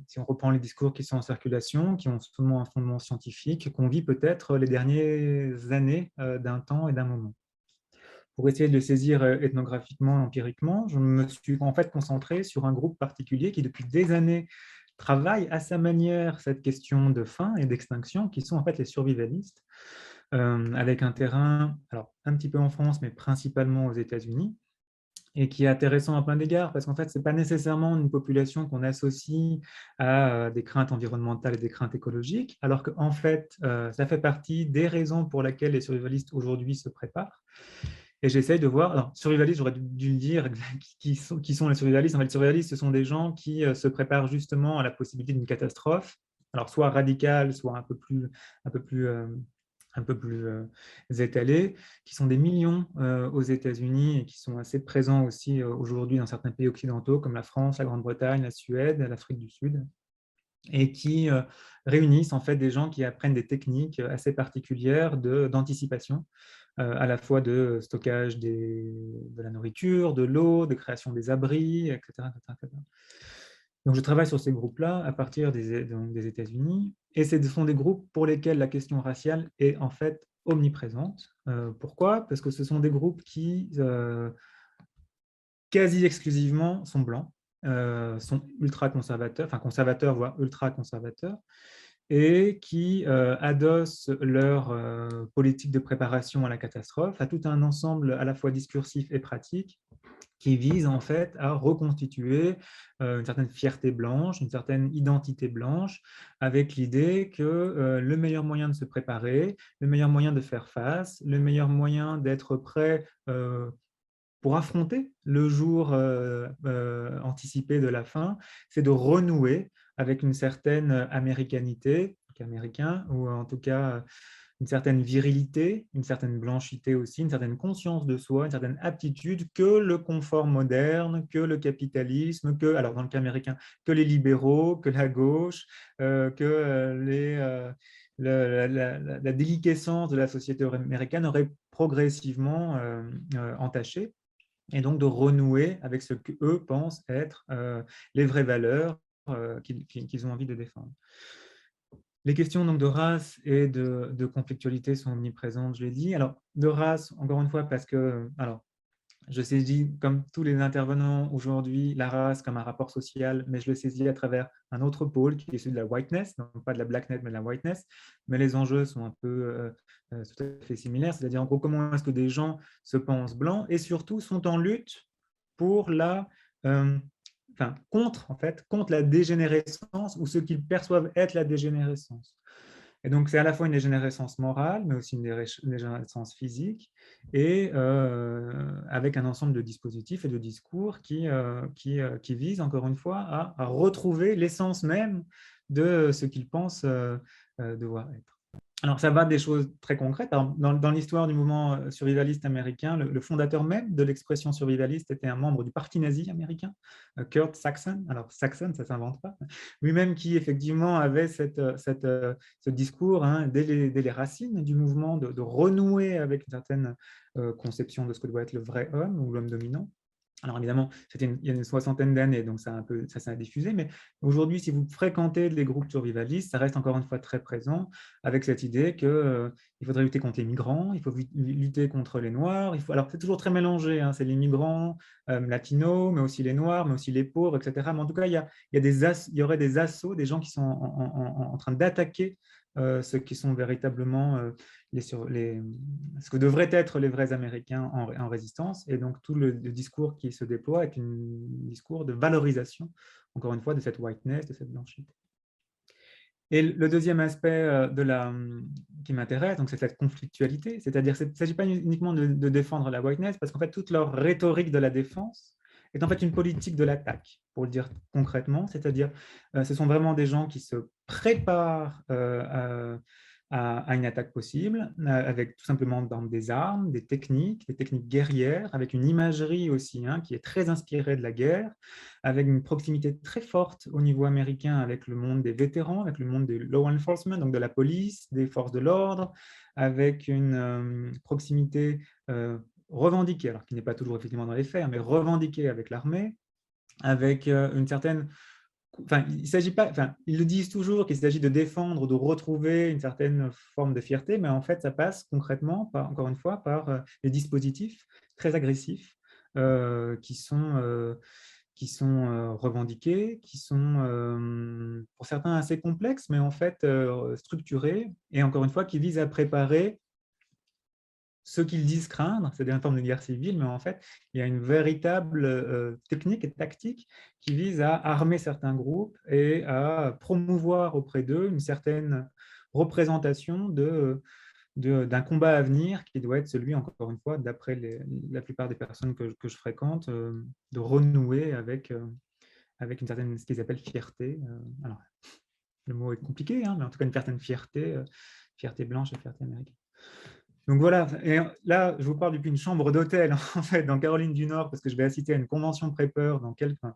si on reprend les discours qui sont en circulation, qui ont souvent un fondement scientifique, qu'on vit peut-être les dernières années d'un temps et d'un moment. Pour essayer de le saisir ethnographiquement, empiriquement, je me suis en fait concentré sur un groupe particulier qui, depuis des années, travaille à sa manière cette question de fin et d'extinction, qui sont en fait les survivalistes, avec un terrain, alors un petit peu en France, mais principalement aux États-Unis, et qui est intéressant à plein d'égards, parce qu'en fait, ce n'est pas nécessairement une population qu'on associe à des craintes environnementales et des craintes écologiques, alors qu'en fait, ça fait partie des raisons pour lesquelles les survivalistes aujourd'hui se préparent. Et j'essaye de voir, alors survivalistes, j'aurais dû le dire, qui sont les survivalistes. En fait, les survivalistes, ce sont des gens qui se préparent justement à la possibilité d'une catastrophe, alors soit radicale, soit un peu plus étalés, qui sont des millions aux États-Unis et qui sont assez présents aussi aujourd'hui dans certains pays occidentaux comme la France, la Grande-Bretagne, la Suède, l'Afrique du Sud, et qui réunissent en fait des gens qui apprennent des techniques assez particulières d'anticipation, à la fois de stockage de la nourriture, de l'eau, de création des abris, etc., etc. Donc, je travaille sur ces groupes-là à partir des États-Unis, et ce sont des groupes pour lesquels la question raciale est en fait omniprésente. Pourquoi? Parce que ce sont des groupes qui quasi exclusivement sont blancs, sont ultra-conservateurs, enfin conservateurs, voire ultra-conservateurs, et qui adossent leur politique de préparation à la catastrophe à tout un ensemble à la fois discursif et pratique qui vise en fait à reconstituer une certaine fierté blanche, une certaine identité blanche, avec l'idée que le meilleur moyen de se préparer, le meilleur moyen de faire face, le meilleur moyen d'être prêt pour affronter le jour anticipé de la fin, c'est de renouer avec une certaine américanité, américain, ou en tout cas une certaine virilité, une certaine blanchité aussi, une certaine conscience de soi, une certaine aptitude que le confort moderne, que le capitalisme, que, alors dans le cas américain, que les libéraux, que la gauche, la déliquescence de la société américaine aurait progressivement entaché, et donc de renouer avec ce qu'eux pensent être les vraies valeurs qu'ils ont envie de défendre. Les questions donc, de race et de conflictualité sont omniprésentes, je l'ai dit. Alors, de race, encore une fois, parce que, alors, je saisis, comme tous les intervenants aujourd'hui, la race comme un rapport social, mais je le saisis à travers un autre pôle qui est celui de la whiteness, donc pas de la blackness, mais de la whiteness. Mais les enjeux sont un peu tout à fait similaires, c'est-à-dire en gros, comment est-ce que des gens se pensent blancs et surtout sont en lutte pour contre la dégénérescence ou ce qu'ils perçoivent être la dégénérescence. Et donc, c'est à la fois une dégénérescence morale, mais aussi une dégénérescence physique, et avec un ensemble de dispositifs et de discours qui visent, encore une fois, à retrouver l'essence même de ce qu'ils pensent devoir être. Alors, ça va des choses très concrètes. Alors, dans l'histoire du mouvement survivaliste américain, le fondateur même de l'expression survivaliste était un membre du parti nazi américain, Kurt Saxon. Alors, Saxon, ça ne s'invente pas. Lui-même qui, effectivement, avait ce discours dès les racines du mouvement de renouer avec une certaine conception de ce que doit être le vrai homme ou l'homme dominant. Alors évidemment, il y a une soixantaine d'années, donc ça s'est diffusé, mais aujourd'hui, si vous fréquentez les groupes survivalistes, ça reste encore une fois très présent, avec cette idée qu'il faudrait lutter contre les migrants, il faut lutter contre les Noirs, alors c'est toujours très mélangé, c'est les migrants latinos, mais aussi les Noirs, mais aussi les pauvres, etc. Mais en tout cas, il y aurait des assauts, des gens qui sont en train d'attaquer ceux qui sont véritablement ce que devraient être les vrais Américains en résistance. Et donc, tout le discours qui se déploie est un discours de valorisation, encore une fois, de cette whiteness, de cette blanchité. Et le deuxième aspect qui m'intéresse, c'est cette conflictualité, c'est-à-dire qu'il ne s'agit pas uniquement de défendre la whiteness, parce qu'en fait, toute leur rhétorique de la défense est en fait une politique de l'attaque, pour le dire concrètement, c'est-à-dire ce sont vraiment des gens qui se préparent à une attaque possible, avec tout simplement des armes, des techniques guerrières, avec une imagerie aussi qui est très inspirée de la guerre, avec une proximité très forte au niveau américain avec le monde des vétérans, avec le monde des law enforcement, donc de la police, des forces de l'ordre, avec une proximité revendiquée, alors qui n'est pas toujours effectivement dans les faits, mais revendiquée avec l'armée, avec une certaine... Enfin, ils le disent toujours qu'il s'agit de défendre, de retrouver une certaine forme de fierté, mais en fait, ça passe concrètement, encore une fois, par des dispositifs très agressifs qui sont revendiqués, qui sont pour certains assez complexes, mais en fait structurés, et encore une fois, qui visent à préparer ce qu'ils disent craindre, c'est des formes de guerre civile, mais en fait, il y a une véritable technique et tactique qui vise à armer certains groupes et à promouvoir auprès d'eux une certaine représentation d'un combat à venir qui doit être celui, encore une fois, d'après la plupart des personnes que je fréquente, de renouer avec une certaine, ce qu'ils appellent fierté. Alors, le mot est compliqué, hein, mais en tout cas une certaine fierté, fierté blanche et fierté américaine. Donc voilà, et là, je vous parle depuis une chambre d'hôtel, en fait, dans Caroline du Nord, parce que je vais assister à une convention Prepper,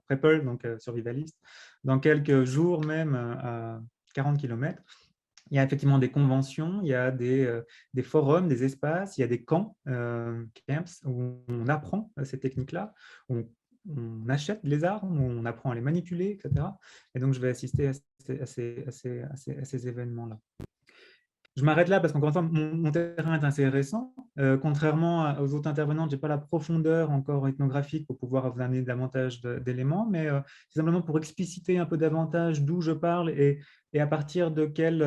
Prepper, donc survivaliste, dans quelques jours même, à 40 km. Il y a effectivement des conventions, il y a des forums, des espaces, il y a des camps, camps, où on apprend ces techniques-là, on achète les armes, on apprend à les manipuler, etc. Et donc, je vais assister à ces événements-là. Je m'arrête là parce qu'encore une fois, mon terrain est assez récent. Contrairement aux autres intervenants, je n'ai pas la profondeur encore ethnographique pour pouvoir vous amener davantage d'éléments, mais c'est simplement pour expliciter un peu davantage d'où je parle et à partir de quelle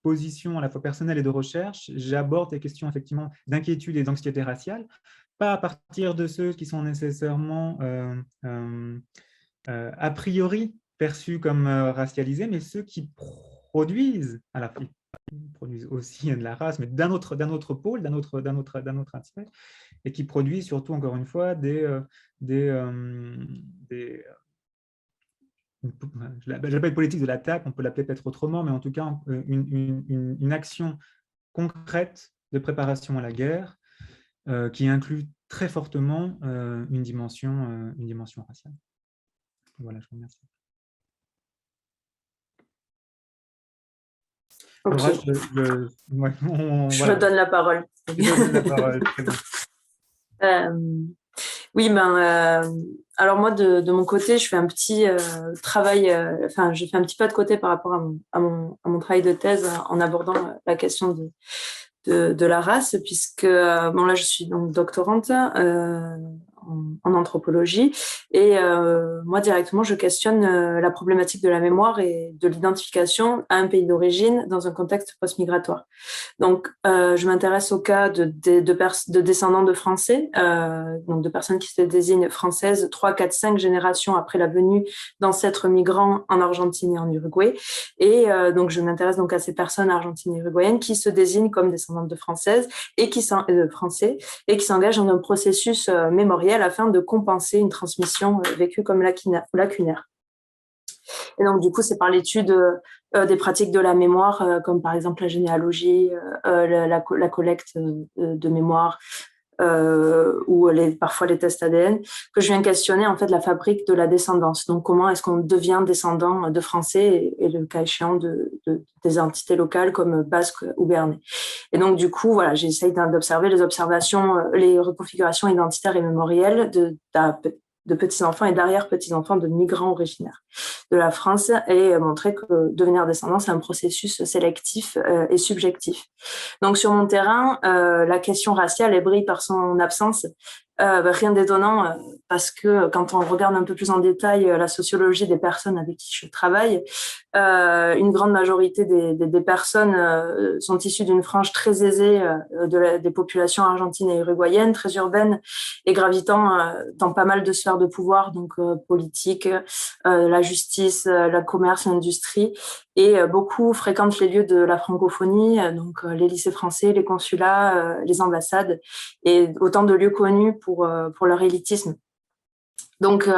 position à la fois personnelle et de recherche, j'aborde les questions effectivement d'inquiétude et d'anxiété raciale, pas à partir de ceux qui sont nécessairement a priori perçus comme racialisés, mais ceux qui produisent à la fois produisent aussi de la race, mais d'un autre pôle, d'un autre aspect, et qui produisent surtout, encore une fois, je l'appelle politique de l'attaque, on peut l'appeler peut-être autrement, mais en tout cas, une action concrète de préparation à la guerre qui inclut très fortement une dimension raciale. Voilà, je vous remercie. Okay. Laura, je donne la parole. Oui, alors moi, de mon côté, je fais un petit travail, je fais un petit pas de côté par rapport à mon travail de thèse en abordant la question de la race, puisque là, je suis donc doctorante en anthropologie et moi, directement, je questionne la problématique de la mémoire et de l'identification à un pays d'origine dans un contexte post-migratoire. Donc, je m'intéresse au cas de descendants de Français, donc de personnes qui se désignent françaises 3, 4, 5 générations après la venue d'ancêtres migrants en Argentine et en Uruguay. Et donc, je m'intéresse donc à ces personnes argentines et uruguayennes qui se désignent comme descendantes de Françaises et Français et qui s'engagent dans un processus mémoriel afin de compenser une transmission vécue comme lacunaire. Et donc, du coup, c'est par l'étude des pratiques de la mémoire, comme par exemple la généalogie, la collecte de mémoire ou parfois les tests ADN, que je viens questionner en fait la fabrique de la descendance. Donc, comment est-ce qu'on devient descendant de Français et le cas échéant des entités locales comme Basque ou Béarnais. Et donc, du coup, voilà, j'essaye d'observer les reconfigurations identitaires et mémorielles de petits-enfants et d'arrière-petits-enfants de migrants originaires de la France et montrer que devenir descendant, c'est un processus sélectif et subjectif. Donc, sur mon terrain, la question raciale brille par son absence. Rien d'étonnant parce que quand on regarde un peu plus en détail la sociologie des personnes avec qui je travaille, une grande majorité des personnes sont issues d'une frange très aisée des populations argentines et uruguayennes, très urbaines et gravitant dans pas mal de sphères de pouvoir, donc politique, la justice, le commerce, l'industrie, et beaucoup fréquentent les lieux de la francophonie, donc les lycées français, les consulats, les ambassades, et autant de lieux connus pour leur élitisme. Donc,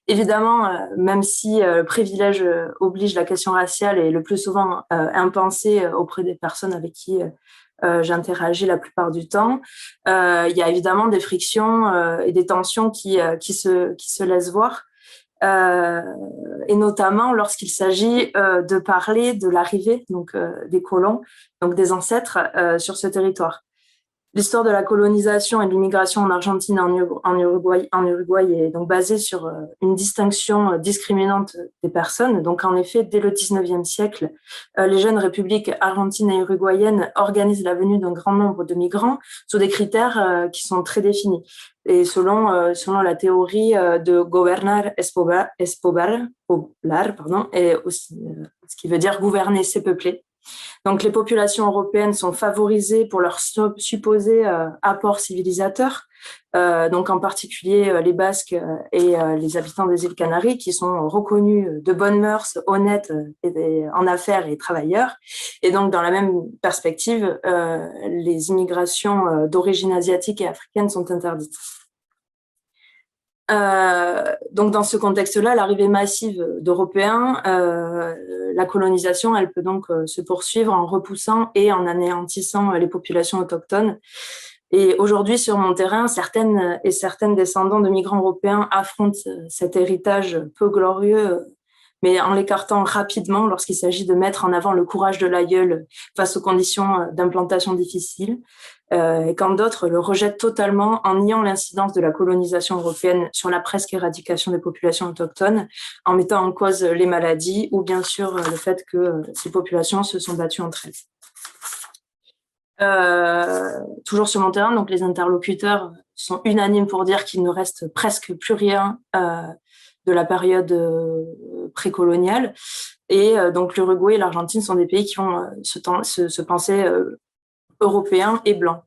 évidemment, même si le privilège oblige, la question raciale est le plus souvent impensée auprès des personnes avec qui j'interagis la plupart du temps, il y a évidemment des frictions et des tensions qui se laissent voir. Et notamment lorsqu'il s'agit de parler de l'arrivée donc des colons, donc des ancêtres sur ce territoire. L'histoire de la colonisation et de l'immigration en Argentine et en Uruguay est donc basée sur une distinction discriminante des personnes. Donc, en effet, dès le 19e siècle, les jeunes républiques argentines et uruguayennes organisent la venue d'un grand nombre de migrants sous des critères qui sont très définis. Et selon la théorie de Gobernar es poblar, et aussi, ce qui veut dire gouverner, c'est peupler. Donc, les populations européennes sont favorisées pour leur supposé apport civilisateur, donc en particulier les Basques et les habitants des îles Canaries, qui sont reconnus de bonnes mœurs, honnêtes en affaires et travailleurs. Et donc, dans la même perspective, les immigrations d'origine asiatique et africaine sont interdites. Donc, dans ce contexte-là, l'arrivée massive d'Européens, la colonisation, elle peut donc se poursuivre en repoussant et en anéantissant les populations autochtones. Et aujourd'hui, sur mon terrain, certaines descendants de migrants européens affrontent cet héritage peu glorieux, mais en l'écartant rapidement lorsqu'il s'agit de mettre en avant le courage de l'aïeul face aux conditions d'implantation difficiles. Et quand d'autres le rejettent totalement en niant l'incidence de la colonisation européenne sur la presque éradication des populations autochtones, en mettant en cause les maladies ou bien sûr le fait que ces populations se sont battues entre elles. Toujours sur mon terrain, donc les interlocuteurs sont unanimes pour dire qu'il ne reste presque plus rien de la période précoloniale. Et donc l'Uruguay et l'Argentine sont des pays qui ont se penser européens et blancs.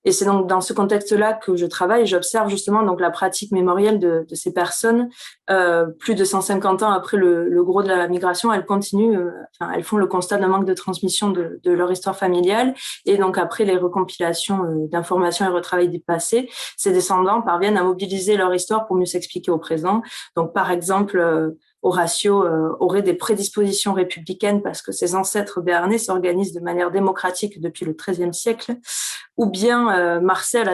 Et c'est donc dans ce contexte-là que je travaille et j'observe justement donc la pratique mémorielle de ces personnes. Plus de 150 ans après le gros de la migration, elles continuent, elles font le constat d'un manque de transmission de leur histoire familiale. Et donc après les recompilations d'informations et retravail du passé, ces descendants parviennent à mobiliser leur histoire pour mieux s'expliquer au présent. Donc par exemple, Horacio aurait des prédispositions républicaines parce que ses ancêtres béarnais s'organisent de manière démocratique depuis le XIIIe siècle, ou bien Marcel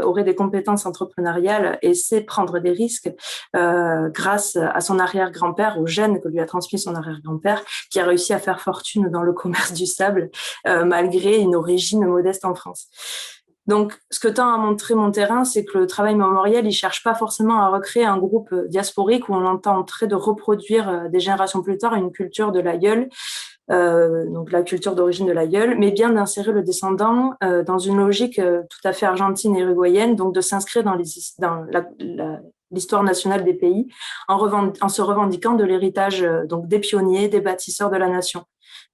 aurait des compétences entrepreneuriales et sait prendre des risques grâce à son arrière-grand-père, aux gènes que lui a transmis son arrière-grand-père, qui a réussi à faire fortune dans le commerce du sable malgré une origine modeste en France. Donc, ce que tend à montrer mon terrain, c'est que le travail mémoriel, il cherche pas forcément à recréer un groupe diasporique où on entend en train de reproduire des générations plus tard une culture de l'aïeul, donc la culture d'origine de l'aïeul, mais bien d'insérer le descendant dans une logique tout à fait argentine et uruguayenne, donc de s'inscrire dans l'histoire nationale des pays en se revendiquant de l'héritage donc des pionniers, des bâtisseurs de la nation.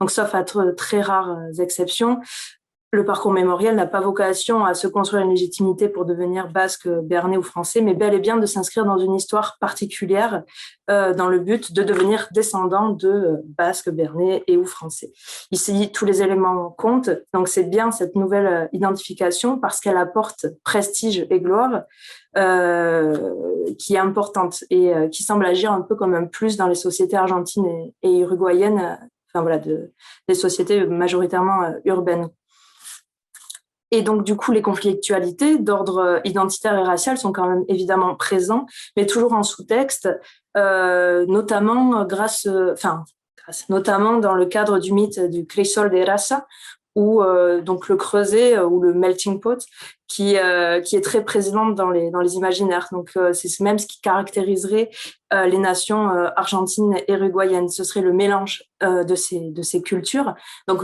Donc, sauf à très rares exceptions, le parcours mémoriel n'a pas vocation à se construire une légitimité pour devenir basque, béarnais ou français, mais bel et bien de s'inscrire dans une histoire particulière dans le but de devenir descendant de basque, béarnais et ou français. Ici, tous les éléments comptent, donc c'est bien cette nouvelle identification parce qu'elle apporte prestige et gloire qui est importante et qui semble agir un peu comme un plus dans les sociétés argentines et uruguayennes, des sociétés majoritairement urbaines. Et donc, du coup, les conflictualités d'ordre identitaire et racial sont quand même évidemment présents, mais toujours en sous-texte, notamment notamment dans le cadre du mythe du Crisol de Raza, ou donc le creuset ou le melting pot, qui est très présente dans les imaginaires. Donc, c'est même ce qui caractériserait les nations argentines et uruguayennes. Ce serait le mélange de ces cultures, donc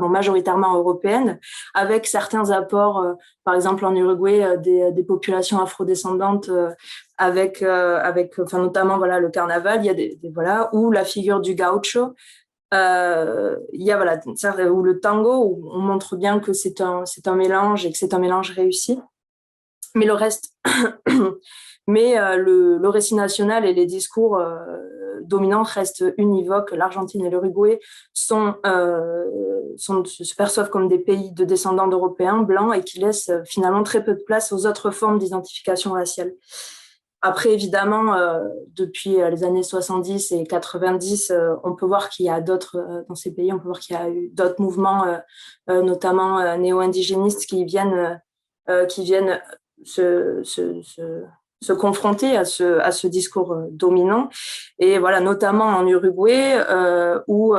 majoritairement européennes, avec certains apports, par exemple en Uruguay, des populations afrodescendantes, avec notamment le carnaval, il y a ou la figure du gaucho. Il y a ou le tango où on montre bien que c'est un mélange et que c'est un mélange réussi, mais le reste le récit national et les discours dominants restent univoques. L'Argentine et l'Uruguay se perçoivent comme des pays de descendants d'Européens blancs et qui laissent finalement très peu de place aux autres formes d'identification raciale. Après, évidemment, depuis les années 70 et 90, on peut voir qu'il y a d'autres, dans ces pays, on peut voir qu'il y a eu d'autres mouvements, notamment néo-indigénistes, qui viennent se confronter à ce discours dominant. Et voilà, notamment en Uruguay, où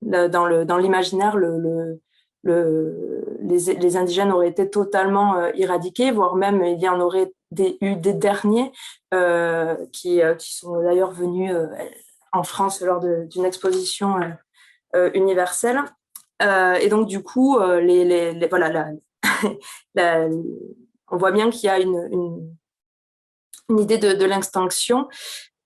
dans l'imaginaire, les indigènes auraient été totalement éradiqués, voire même il y en aurait eu des derniers qui sont d'ailleurs venus en France lors d'une exposition universelle. Et donc du coup, on voit bien qu'il y a une idée de l'extinction.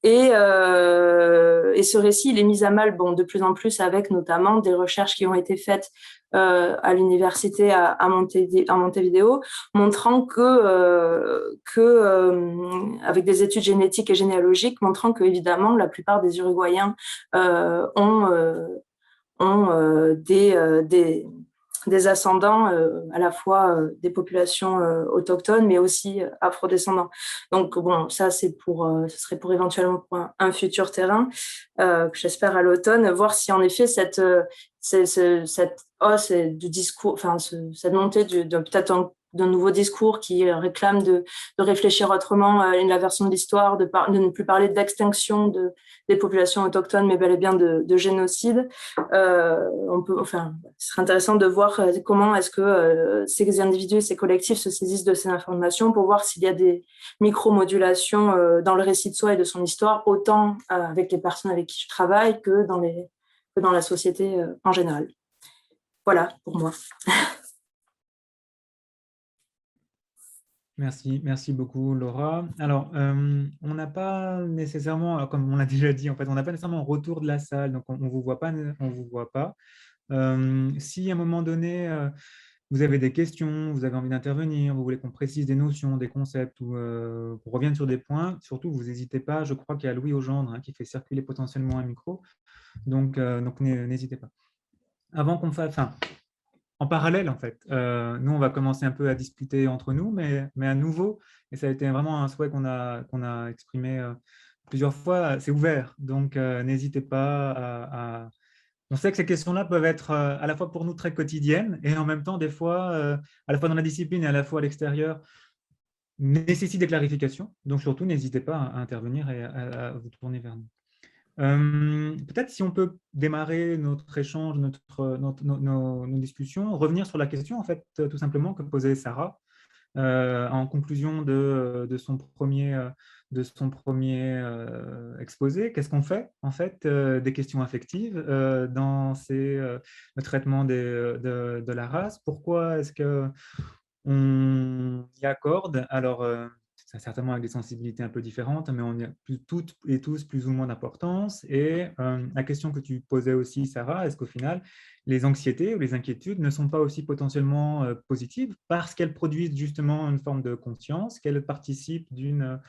Et ce récit, il est mis à mal de plus en plus avec notamment des recherches qui ont été faites à l'université à Montevideo, montrant avec des études génétiques et généalogiques, montrant que évidemment la plupart des Uruguayens ont des ascendants à la fois des populations autochtones, mais aussi afrodescendants. Donc bon, ça ce serait pour éventuellement pour un futur terrain que j'espère à l'automne, voir si en effet cette hausse du discours, enfin cette montée peut-être d'un nouveau discours qui réclame de réfléchir autrement la version de l'histoire, de ne plus parler d'extinction des populations autochtones, mais bel et bien de génocide. Ce serait intéressant de voir comment est-ce que ces individus et ces collectifs se saisissent de ces informations pour voir s'il y a des micro-modulations dans le récit de soi et de son histoire, autant avec les personnes avec qui je travaille que dans la société en général. Voilà pour moi. Merci beaucoup, Laura. Alors, on n'a pas nécessairement, comme on l'a déjà dit, en fait, on n'a pas nécessairement un retour de la salle, donc on ne vous voit pas. Si à un moment donné, vous avez des questions, vous avez envie d'intervenir, vous voulez qu'on précise des notions, des concepts ou qu'on revienne sur des points, surtout, vous n'hésitez pas. Je crois qu'il y a Louis Augendre qui fait circuler potentiellement un micro, donc n'hésitez pas. Avant qu'on fasse... En parallèle, en fait, nous, on va commencer un peu à discuter entre nous, mais à nouveau, et ça a été vraiment un souhait qu'on a exprimé plusieurs fois, c'est ouvert. Donc, n'hésitez pas à... On sait que ces questions-là peuvent être à la fois pour nous très quotidiennes et en même temps, des fois, à la fois dans la discipline et à la fois à l'extérieur, nécessitent des clarifications. Donc, surtout, n'hésitez pas à intervenir et à vous tourner vers nous. Peut-être si on peut démarrer notre échange, nos discussions, revenir sur la question, en fait, tout simplement, que posait Sarah en conclusion de son premier exposé. Qu'est-ce qu'on fait, en fait, des questions affectives dans le traitement de la race? Pourquoi est-ce qu'on y accorde? Alors, certainement avec des sensibilités un peu différentes, mais on y a toutes et tous plus ou moins d'importance. Et la question que tu posais aussi, Sarah, est-ce qu'au final, les anxiétés ou les inquiétudes ne sont pas aussi potentiellement positives parce qu'elles produisent justement une forme de conscience, qu'elles participent d'une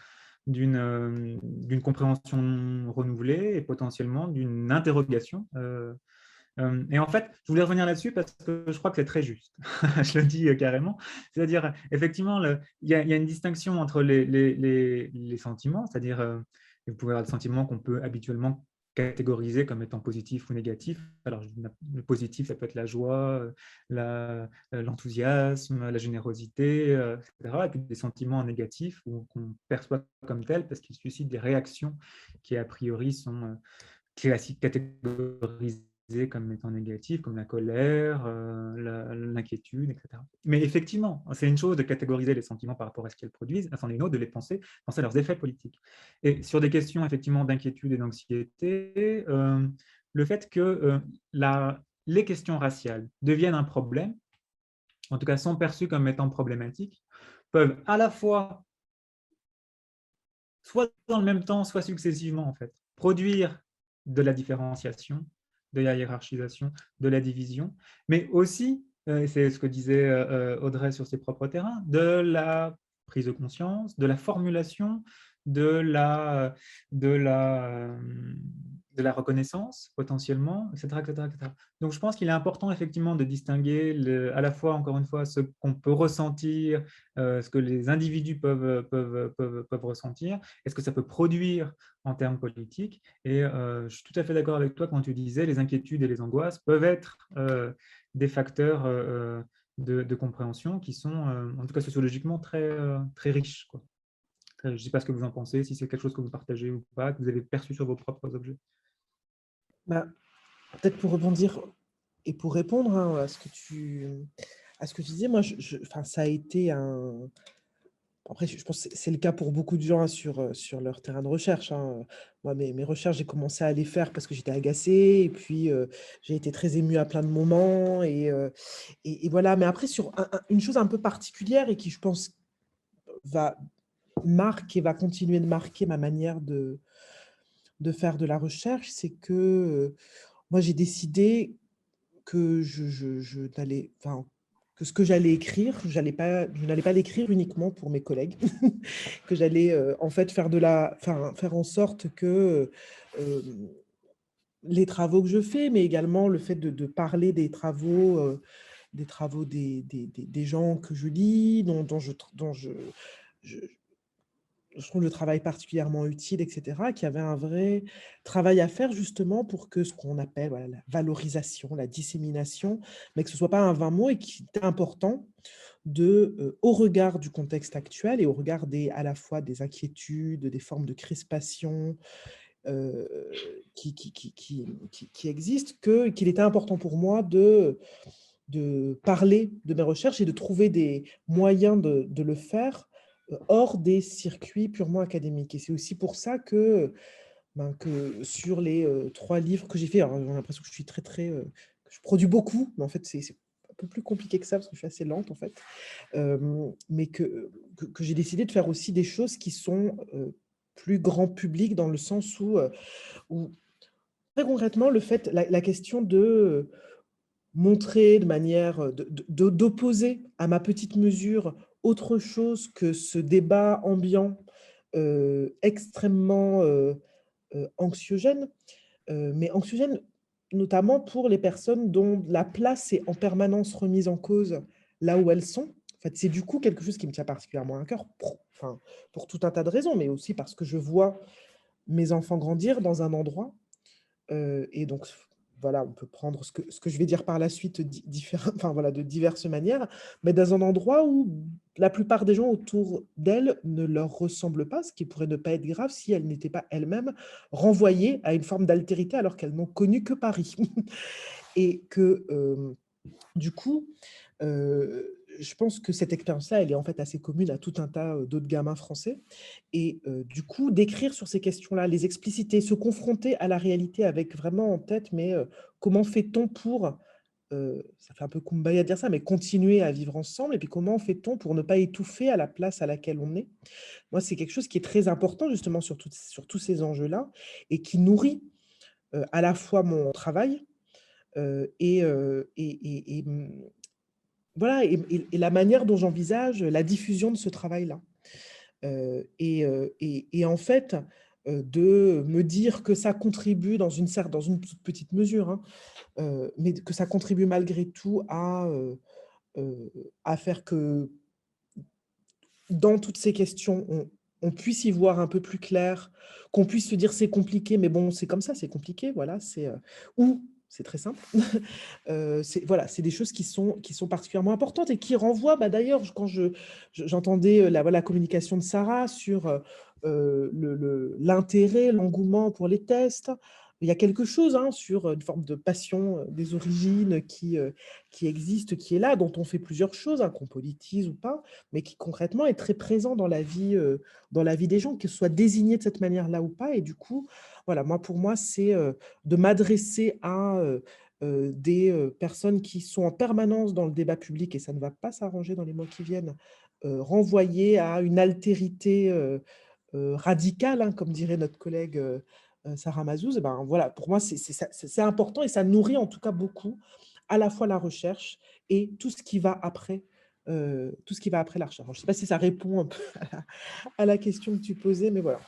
compréhension renouvelée et potentiellement d'une interrogation et en fait, je voulais revenir là-dessus parce que je crois que c'est très juste. Je le dis carrément. C'est-à-dire, effectivement, il y a une distinction entre les sentiments, c'est-à-dire, vous pouvez avoir des sentiments qu'on peut habituellement catégoriser comme étant positifs ou négatifs. Alors, le positif, ça peut être la joie, l'enthousiasme, la générosité, etc. Et puis des sentiments négatifs qu'on perçoit comme tels parce qu'ils suscitent des réactions qui, a priori, sont classiques, catégorisées comme étant négatif, comme la colère, l'inquiétude, etc. Mais effectivement, c'est une chose de catégoriser les sentiments par rapport à ce qu'elles produisent, c'en est une autre de les penser à leurs effets politiques. Et sur des questions effectivement d'inquiétude et d'anxiété, le fait que les questions raciales deviennent un problème, en tout cas sont perçues comme étant problématiques, peuvent à la fois, soit dans le même temps, soit successivement, en fait, produire de la différenciation, de la hiérarchisation, de la division, mais aussi, c'est ce que disait Audrey sur ses propres terrains, de la prise de conscience, de la formulation, de la reconnaissance potentiellement, etc., etc., etc. Donc, je pense qu'il est important effectivement de distinguer à la fois, encore une fois, ce qu'on peut ressentir, ce que les individus peuvent ressentir, et ce que ça peut produire en termes politiques. Et je suis tout à fait d'accord avec toi quand tu disais les inquiétudes et les angoisses peuvent être des facteurs de compréhension qui sont, en tout cas sociologiquement, très riches, quoi. Je ne sais pas ce que vous en pensez, si c'est quelque chose que vous partagez ou pas, que vous avez perçu sur vos propres objets. Peut-être pour rebondir et pour répondre à ce que tu disais, moi, ça a été un... Après, je pense que c'est le cas pour beaucoup de gens sur leur terrain de recherche. Moi, mes recherches, j'ai commencé à les faire parce que j'étais agacée et puis j'ai été très émue à plein de moments. Et voilà. Mais après, sur une chose un peu particulière et qui, je pense, va continuer de marquer ma manière de de faire de la recherche, c'est que moi, j'ai décidé que que ce que j'allais écrire, je n'allais pas l'écrire uniquement pour mes collègues, que j'allais en fait faire en sorte que les travaux que je fais, mais également le fait de parler des travaux des gens que je lis, dont je, je trouve le travail particulièrement utile, etc., qu'il y avait un vrai travail à faire justement pour que ce qu'on appelle voilà, la valorisation, la dissémination, mais que ce ne soit pas un vain mot et qu'il est important au regard du contexte actuel et au regard à la fois des inquiétudes, des formes de crispation euh, qui existent, qu'il était important pour moi de parler de mes recherches et de trouver des moyens de le faire hors des circuits purement académiques. Et c'est aussi pour ça que sur les 3 livres que j'ai fait, alors j'ai l'impression que je suis que je produis beaucoup, mais en fait c'est un peu plus compliqué que ça parce que je suis assez lente en fait, mais que j'ai décidé de faire aussi des choses qui sont plus grand public dans le sens où très concrètement la question de montrer de manière d'opposer à ma petite mesure autre chose que ce débat ambiant extrêmement anxiogène, mais anxiogène notamment pour les personnes dont la place est en permanence remise en cause là où elles sont. En fait, c'est du coup quelque chose qui me tient particulièrement à cœur, pour tout un tas de raisons, mais aussi parce que je vois mes enfants grandir dans un endroit et donc, voilà, on peut prendre ce que je vais dire par la suite enfin, voilà, de diverses manières, mais dans un endroit où la plupart des gens autour d'elles ne leur ressemblent pas, ce qui pourrait ne pas être grave si elles n'étaient pas elles-mêmes renvoyées à une forme d'altérité alors qu'elles n'ont connu que Paris. Et que, du coup, je pense que cette expérience-là, elle est en fait assez commune à tout un tas d'autres gamins français. Et du coup, d'écrire sur ces questions-là, les expliciter, se confronter à la réalité avec vraiment en tête, mais comment fait-on pour, ça fait un peu kumbaya de dire ça, mais continuer à vivre ensemble, et puis comment fait-on pour ne pas étouffer à la place à laquelle on est. Moi, c'est quelque chose qui est très important justement sur tous ces enjeux-là, et qui nourrit à la fois mon travail, voilà, et la manière dont j'envisage la diffusion de ce travail-là. Et en fait, de me dire que ça contribue dans une toute petite mesure, hein, mais que ça contribue malgré tout à faire que dans toutes ces questions, on puisse y voir un peu plus clair, qu'on puisse se dire c'est compliqué, mais bon, c'est comme ça, c'est compliqué, voilà, ou c'est très simple. Voilà, c'est des choses qui sont particulièrement importantes et qui renvoient, bah, d'ailleurs, quand j'entendais la communication de Sarah sur l'intérêt, l'engouement pour les tests, il y a quelque chose hein, sur une forme de passion des origines qui existe, qui est là, dont on fait plusieurs choses, hein, qu'on politise ou pas, mais qui concrètement est très présent dans la vie des gens, que ce soit désigné de cette manière-là ou pas. Et du coup, voilà, pour moi, c'est de m'adresser à des personnes qui sont en permanence dans le débat public, et ça ne va pas s'arranger dans les mois qui viennent, renvoyées à une altérité radicale, hein, comme dirait notre collègue Sarah Mazouz. Ben, voilà, pour moi, c'est important et ça nourrit en tout cas beaucoup à la fois la recherche et tout ce qui va après la recherche. Alors, je ne sais pas si ça répond un peu à la question que tu posais, mais voilà.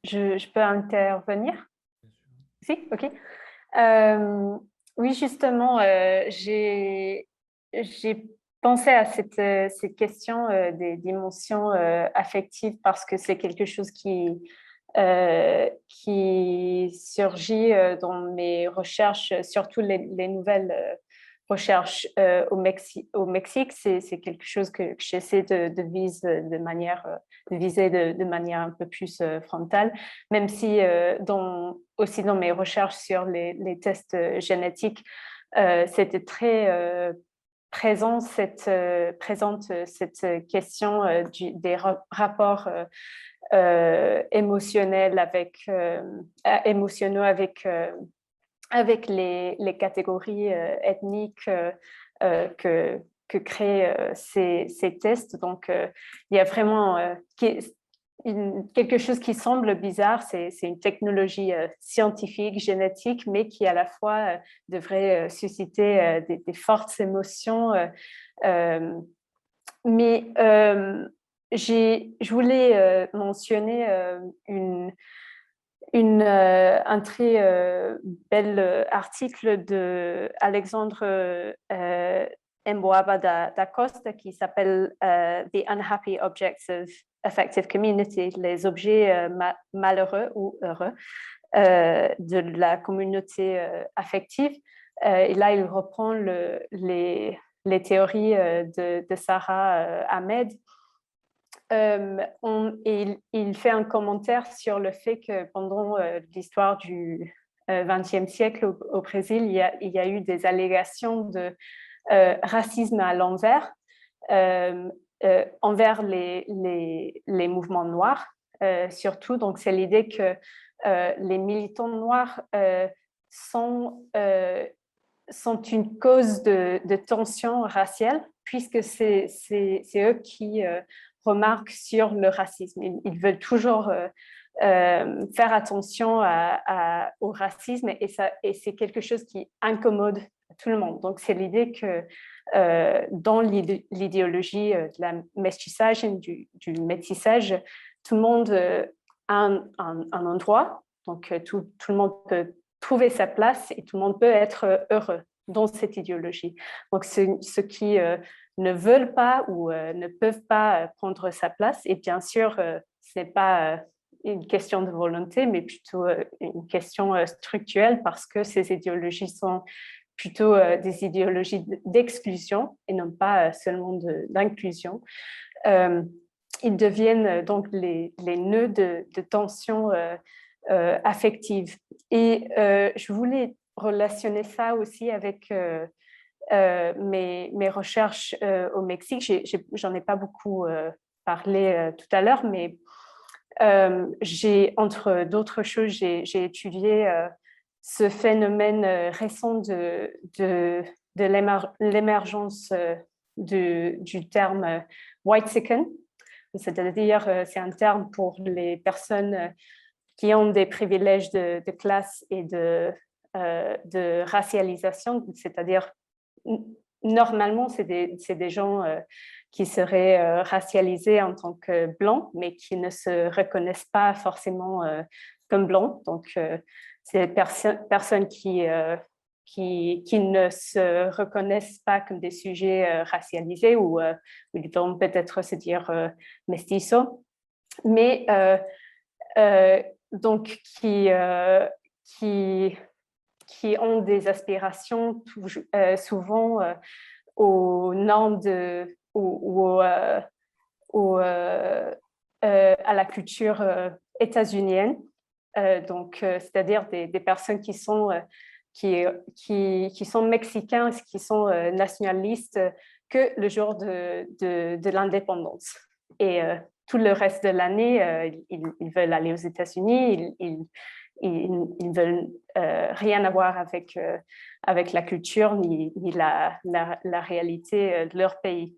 Je peux intervenir? Si, ok. Oui, justement, j'ai pensé à cette question des dimensions affectives parce que c'est quelque chose qui surgit dans mes recherches, surtout les nouvelles recherches au Mexique. C'est quelque chose que j'essaie de viser de manière un peu plus frontale, même si aussi dans mes recherches sur les tests génétiques, c'était très présente cette question des rapports émotionnels émotionnels avec les catégories ethniques que créent ces tests. Donc, il y a vraiment quelque chose qui semble bizarre, c'est une technologie scientifique, génétique, mais qui à la fois devrait susciter des fortes émotions. Mais je voulais mentionner un très bel article de Alexandre Mboaba da Costa qui s'appelle The Unhappy Objects of Affective Community, les objets malheureux ou heureux de la communauté affective. Et là, il reprend les théories de Sarah Ahmed. Il fait un commentaire sur le fait que pendant l'histoire du XXe siècle au Brésil, il y a eu des allégations de racisme à l'envers envers les mouvements noirs, surtout. Donc, c'est l'idée que les militants noirs sont une cause de tension raciale, puisque c'est eux qui remarquent sur le racisme. Ils veulent toujours faire attention au racisme et c'est quelque chose qui incommode tout le monde. Donc, c'est l'idée que dans l'idéologie de la métissage et du métissage, tout le monde a un endroit, donc tout le monde peut trouver sa place et tout le monde peut être heureux dans cette idéologie. Donc, ceux qui ne veulent pas ou ne peuvent pas prendre sa place, et bien sûr, ce n'est pas une question de volonté, mais plutôt une question structurelle parce que ces idéologies sont plutôt des idéologies d'exclusion et non pas seulement d'inclusion. Ils deviennent donc les nœuds de tension affective. Et je voulais relationner ça aussi avec mes recherches au Mexique. J'en ai pas beaucoup parlé tout à l'heure, mais entre d'autres choses, j'ai étudié ce phénomène récent de l'émergence du terme whitexican, c'est-à-dire c'est un terme pour les personnes qui ont des privilèges de classe et de racialisation, c'est-à-dire normalement c'est des gens qui seraient racialisés en tant que blancs, mais qui ne se reconnaissent pas forcément comme blancs. Donc, c'est des personnes qui ne se reconnaissent pas comme des sujets racialisés ou ils vont peut-être se dire mestizo, mais donc qui ont des aspirations souvent aux normes ou à la culture états-unienne. Donc, c'est-à-dire des personnes qui sont mexicains, qui sont nationalistes que le jour de l'indépendance. Et tout le reste de l'année, ils veulent aller aux États-Unis, ils veulent rien avoir avec la culture ni la réalité de leur pays.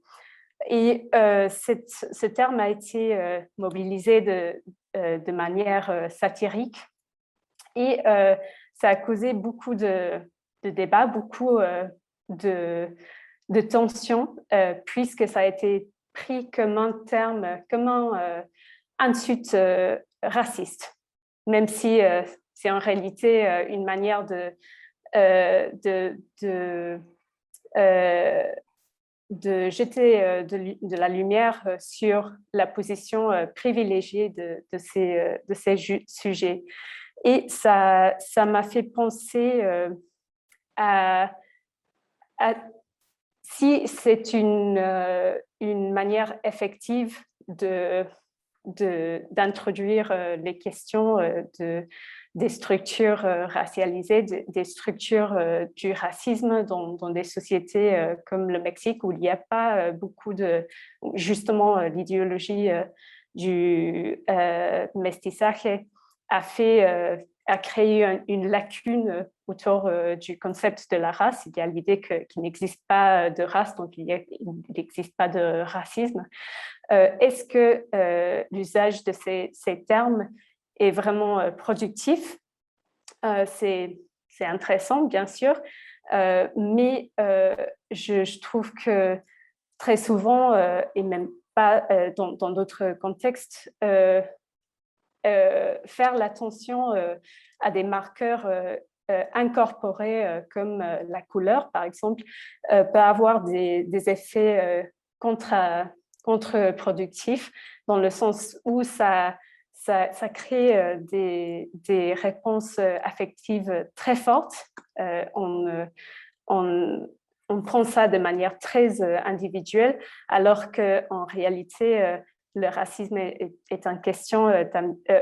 Et ce terme a été mobilisé de manière satirique et ça a causé beaucoup de débats, beaucoup de tensions, puisque ça a été pris comme un terme, comme un insulte raciste, même si c'est en réalité une manière de jeter de la lumière sur la position privilégiée de ces sujets. Et ça m'a fait penser à si c'est une manière effective d'introduire les questions des structures racialisées, des structures du racisme dans des sociétés comme le Mexique, où il n'y a pas beaucoup justement, l'idéologie du mestizaje a fait a créé une lacune autour du concept de la race. Il y a l'idée qu'il n'existe pas de race, donc il n'existe pas de racisme. Est-ce que l'usage de ces termes est vraiment productif? C'est intéressant, bien sûr, mais je trouve que très souvent, et même pas dans d'autres contextes, faire l'attention à des marqueurs incorporés comme la couleur, par exemple, peut avoir des effets contre-productifs, dans le sens où ça crée des réponses affectives très fortes. On prend ça de manière très individuelle, alors qu'en réalité, le racisme est une question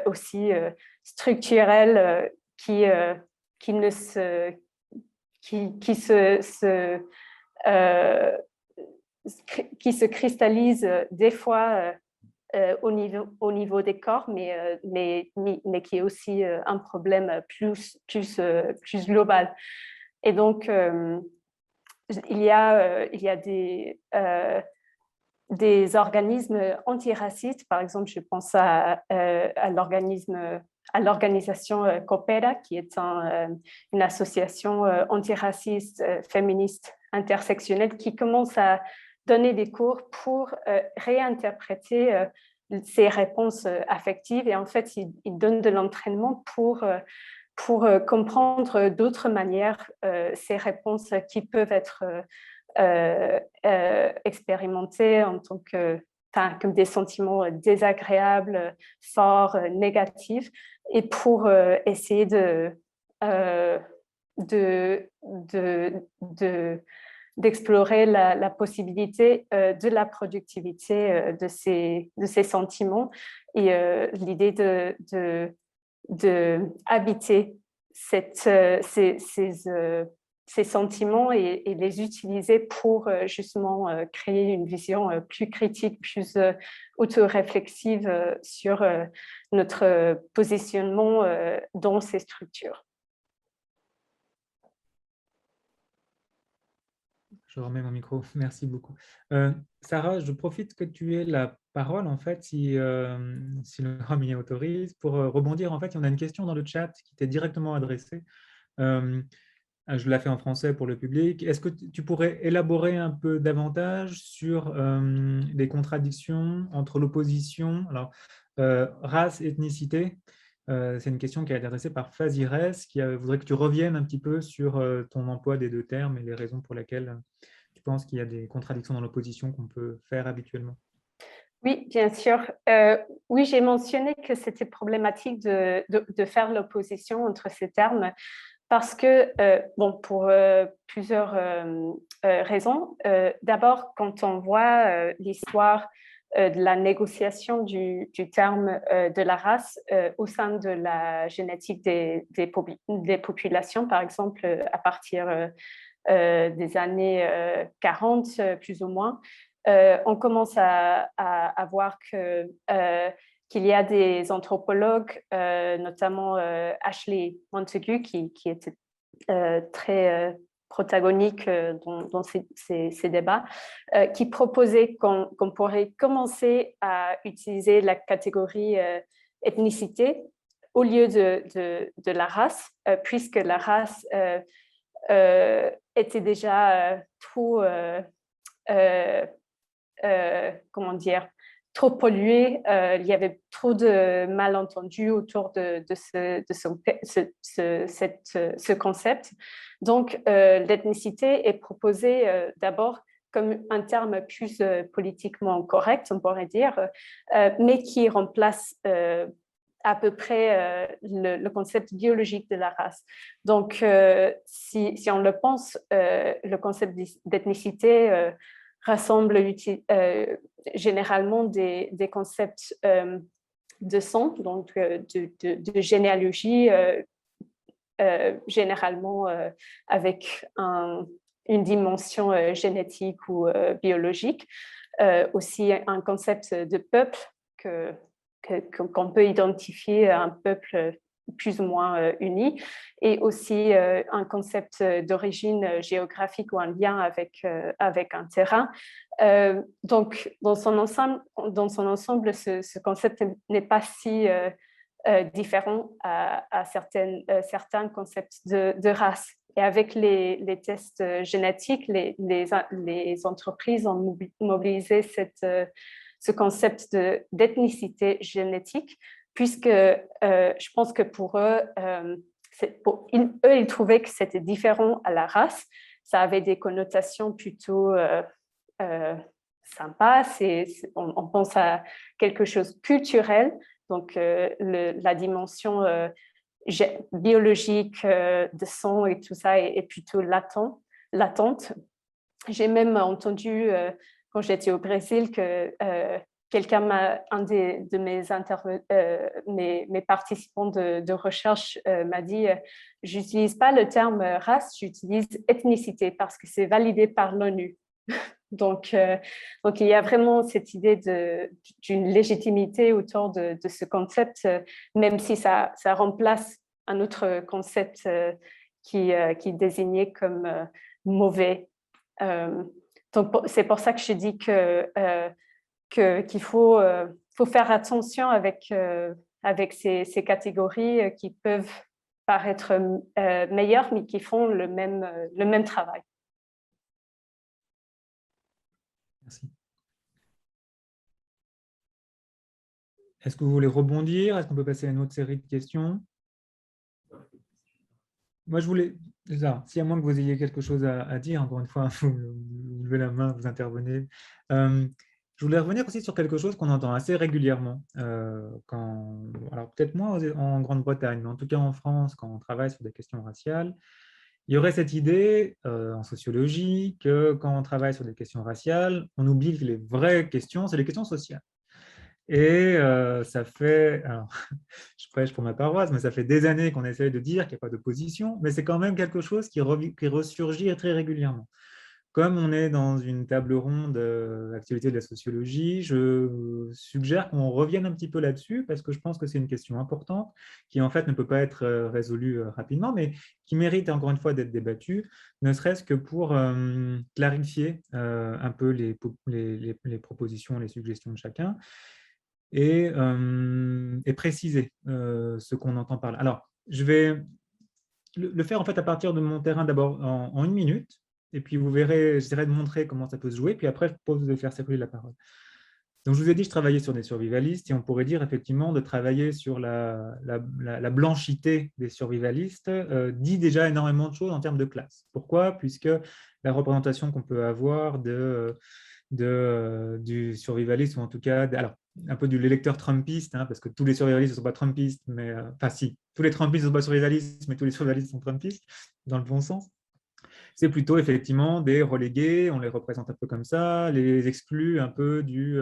aussi structurelle qui se cristallise des fois au niveau des corps, mais qui est aussi un problème plus global. Et donc, il y a des organismes antiracistes. Par exemple, je pense à l'organisation Coopera, qui est une association antiraciste, féministe, intersectionnelle, qui commence à donner des cours pour réinterpréter ces réponses affectives. Et en fait, ils donnent de l'entraînement pour comprendre d'autres manières ces réponses qui peuvent être expérimentées en tant comme des sentiments désagréables, forts, négatifs, et pour essayer d'explorer la possibilité de la productivité de ces sentiments, et l'idée de habiter ces sentiments et les utiliser pour justement créer une vision plus critique, plus autoréflexive sur notre positionnement dans ces structures. Je remets mon micro. Merci beaucoup. Sarah, je profite que tu aies la parole, en fait, si le Ram y autorise, pour rebondir. En fait, on a une question dans le chat qui t'est directement adressée. Je la fais en français pour le public. Est-ce que tu pourrais élaborer un peu davantage sur les contradictions entre l'opposition, alors race, ethnicité? C'est une question qui a été adressée par Fazires, qui voudrait que tu reviennes un petit peu sur ton emploi des deux termes et les raisons pour lesquelles tu penses qu'il y a des contradictions dans l'opposition qu'on peut faire habituellement. Oui, bien sûr. Oui, j'ai mentionné que c'était problématique de faire l'opposition entre ces termes parce que, pour plusieurs raisons. D'abord, quand on voit l'histoire de la négociation du terme de la race au sein de la génétique des populations, par exemple, à partir des années 40, plus ou moins, on commence à voir qu'il y a des anthropologues, notamment Ashley Montagu, qui était très protagonique dans ces débats, qui proposait qu'on pourrait commencer à utiliser la catégorie ethnicité au lieu de la race, puisque la race était déjà trop, comment dire, trop polluée. Il y avait trop de malentendus autour de ce concept. Donc, l'ethnicité est proposée d'abord comme un terme plus politiquement correct, on pourrait dire, mais qui remplace à peu près le concept biologique de la race. Donc, si on le pense, le concept d'ethnicité rassemble généralement des concepts de sang, donc de généalogie, généralement avec une dimension génétique ou biologique. Aussi un concept de peuple qu'on peut identifier à un peuple plus ou moins unis, et aussi un concept d'origine géographique ou un lien avec un terrain. Donc, dans son ensemble, ce concept n'est pas si différent à certains concepts de race. Et avec les tests génétiques, les entreprises ont mobilisé ce concept d'ethnicité génétique, puisque je pense que pour eux, ils trouvaient que c'était différent à la race. Ça avait des connotations plutôt sympas. On pense à quelque chose de culturel, donc la dimension biologique de sang et tout ça est plutôt latente. J'ai même entendu, quand j'étais au Brésil, que un de mes participants de recherche m'a dit j'utilise pas le terme race, j'utilise ethnicité parce que c'est validé par l'ONU. Donc, il y a vraiment cette idée d'une légitimité autour de ce concept, même si ça remplace un autre concept qui désignait comme mauvais. Donc, c'est pour ça que je dis qu'il faut faire attention avec ces catégories qui peuvent paraître meilleures, mais qui font le même travail. Merci. Est-ce que vous voulez rebondir? Est-ce qu'on peut passer à une autre série de questions? Moi, je voulais... Si à moins que vous ayez quelque chose à dire, encore une fois, vous levez la main, vous intervenez. Je voulais revenir aussi sur quelque chose qu'on entend assez régulièrement. Alors, peut-être moins en Grande-Bretagne, mais en tout cas en France, quand on travaille sur des questions raciales, il y aurait cette idée en sociologie que quand on travaille sur des questions raciales, on oublie que les vraies questions, c'est les questions sociales. Et ça fait, alors, je prêche pour ma paroisse, mais ça fait des années qu'on essaye de dire qu'il n'y a pas d'opposition, mais c'est quand même quelque chose qui ressurgit très régulièrement. Comme on est dans une table ronde d'actualité de la sociologie, je suggère qu'on revienne un petit peu là-dessus, parce que je pense que c'est une question importante, qui en fait ne peut pas être résolue rapidement, mais qui mérite encore une fois d'être débattue, ne serait-ce que pour clarifier un peu les propositions, les suggestions de chacun, et préciser ce qu'on entend par là. Alors, je vais le faire en fait à partir de mon terrain d'abord en 1 minute, et puis vous verrez, j'essaierai de montrer comment ça peut se jouer, puis après je propose de faire circuler la parole. Donc je vous ai dit, je travaillais sur des survivalistes, et on pourrait dire effectivement de travailler sur la blanchité des survivalistes dit déjà énormément de choses en termes de classe. Pourquoi? Puisque la représentation qu'on peut avoir du survivaliste, ou en tout cas, alors, un peu de l'électeur trumpiste, hein, parce que tous les survivalistes ne sont pas trumpistes, mais enfin si, tous les trumpistes ne sont pas survivalistes, mais tous les survivalistes sont trumpistes, dans le bon sens. C'est plutôt effectivement des relégués, on les représente un peu comme ça, les exclus un peu du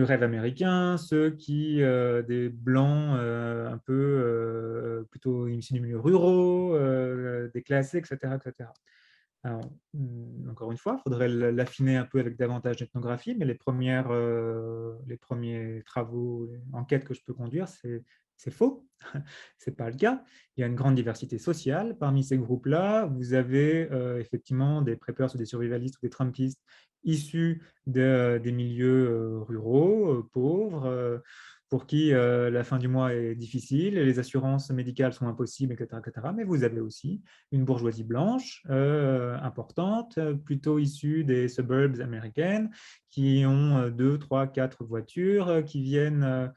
rêve américain, ceux qui, des blancs un peu plutôt issus du milieu ruraux, déclassés, etc., etc. Alors, encore une fois, il faudrait l'affiner un peu avec davantage d'ethnographie, mais les premiers travaux, les enquêtes que je peux conduire, c'est faux. Ce n'est pas le cas. Il y a une grande diversité sociale. Parmi ces groupes-là, vous avez effectivement des preppers ou des survivalistes ou des trumpistes issus des milieux ruraux, pauvres, pour qui la fin du mois est difficile, les assurances médicales sont impossibles, etc., etc. Mais vous avez aussi une bourgeoisie blanche importante, plutôt issue des suburbs américaines, qui ont 2, 3, 4 voitures, qui viennent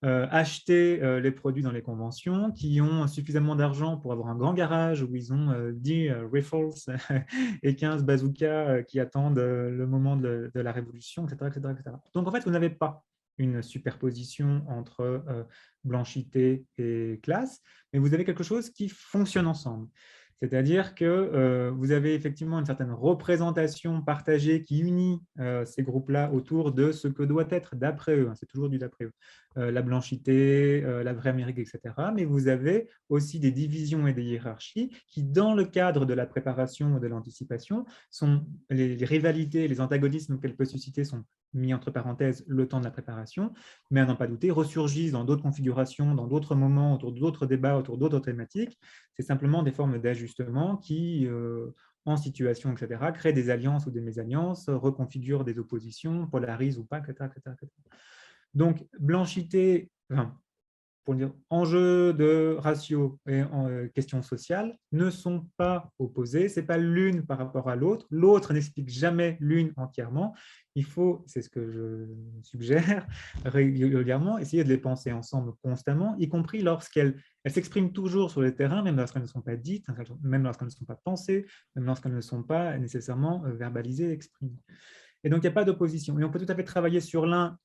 acheter les produits dans les conventions, qui ont suffisamment d'argent pour avoir un grand garage où ils ont 10 rifles et 15 bazookas qui attendent le moment de la révolution, etc., etc., etc. Donc en fait, vous n'avez pas une superposition entre blanchité et classe, mais vous avez quelque chose qui fonctionne ensemble. C'est-à-dire que vous avez effectivement une certaine représentation partagée qui unit ces groupes-là autour de ce que doit être, d'après eux, hein, c'est toujours du d'après eux, la blanchité, la vraie Amérique, etc. Mais vous avez aussi des divisions et des hiérarchies qui, dans le cadre de la préparation ou de l'anticipation, les rivalités, les antagonismes qu'elles peuvent susciter sont mis entre parenthèses le temps de la préparation, mais à n'en pas douter, ressurgissent dans d'autres configurations, dans d'autres moments, autour d'autres débats, autour d'autres thématiques. C'est simplement des formes d'ajustement qui, en situation, etc., créent des alliances ou des mésalliances, reconfigurent des oppositions, polarisent ou pas, etc. Donc, blanchité, enfin, pour dire, enjeux de ratio et questions sociales ne sont pas opposés. Ce n'est pas l'une par rapport à l'autre. L'autre n'explique jamais l'une entièrement. Il faut, c'est ce que je suggère régulièrement, essayer de les penser ensemble constamment, y compris lorsqu'elles s'expriment toujours sur le terrain, même lorsqu'elles ne sont pas dites, même lorsqu'elles ne sont pas pensées, même lorsqu'elles ne sont pas nécessairement verbalisées, exprimées. Et donc, il n'y a pas d'opposition. Et on peut tout à fait travailler sur l'un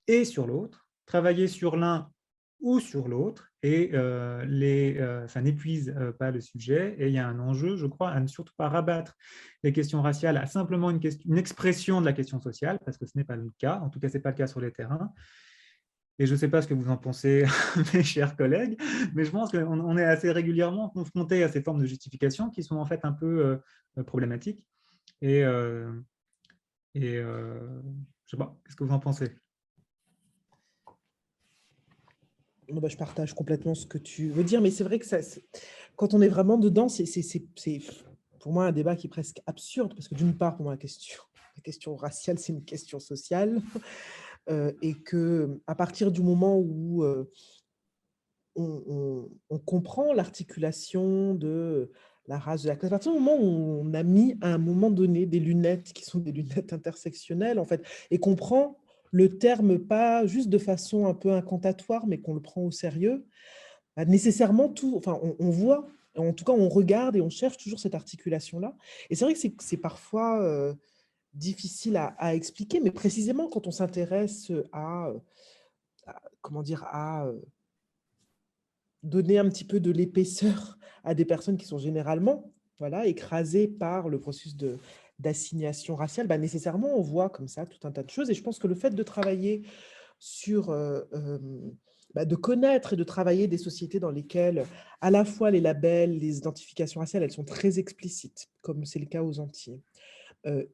et sur l'autre, travailler sur l'un ou sur l'autre, et ça n'épuise pas le sujet. Et il y a un enjeu, je crois, à ne surtout pas rabattre les questions raciales à simplement une expression de la question sociale, parce que ce n'est pas le cas, en tout cas, ce n'est pas le cas sur les terrains. Et je ne sais pas ce que vous en pensez, mes chers collègues, mais je pense qu'on est assez régulièrement confrontés à ces formes de justification qui sont en fait un peu problématiques. Et je ne sais pas, qu'est-ce que vous en pensez ? Je partage complètement ce que tu veux dire, mais c'est vrai que quand on est vraiment dedans, c'est pour moi un débat qui est presque absurde, parce que d'une part, pour moi, la question raciale, c'est une question sociale, et qu'à partir du moment où on comprend l'articulation de la race, de la classe, à partir du moment où on a mis à un moment donné des lunettes qui sont des lunettes intersectionnelles, en fait, et qu'on prend le terme pas juste de façon un peu incantatoire, mais qu'on le prend au sérieux, nécessairement tout, enfin, on voit, en tout cas, on regarde et on cherche toujours cette articulation-là. Et c'est vrai que c'est parfois difficile à expliquer, mais précisément quand on s'intéresse comment dire, à donner un petit peu de l'épaisseur à des personnes qui sont généralement écrasées par le processus d'assignation raciale, nécessairement, on voit comme ça tout un tas de choses. Et je pense que le fait de travailler sur, de connaître et de travailler des sociétés dans lesquelles à la fois les labels, les identifications raciales, elles sont très explicites, comme c'est le cas aux Antilles,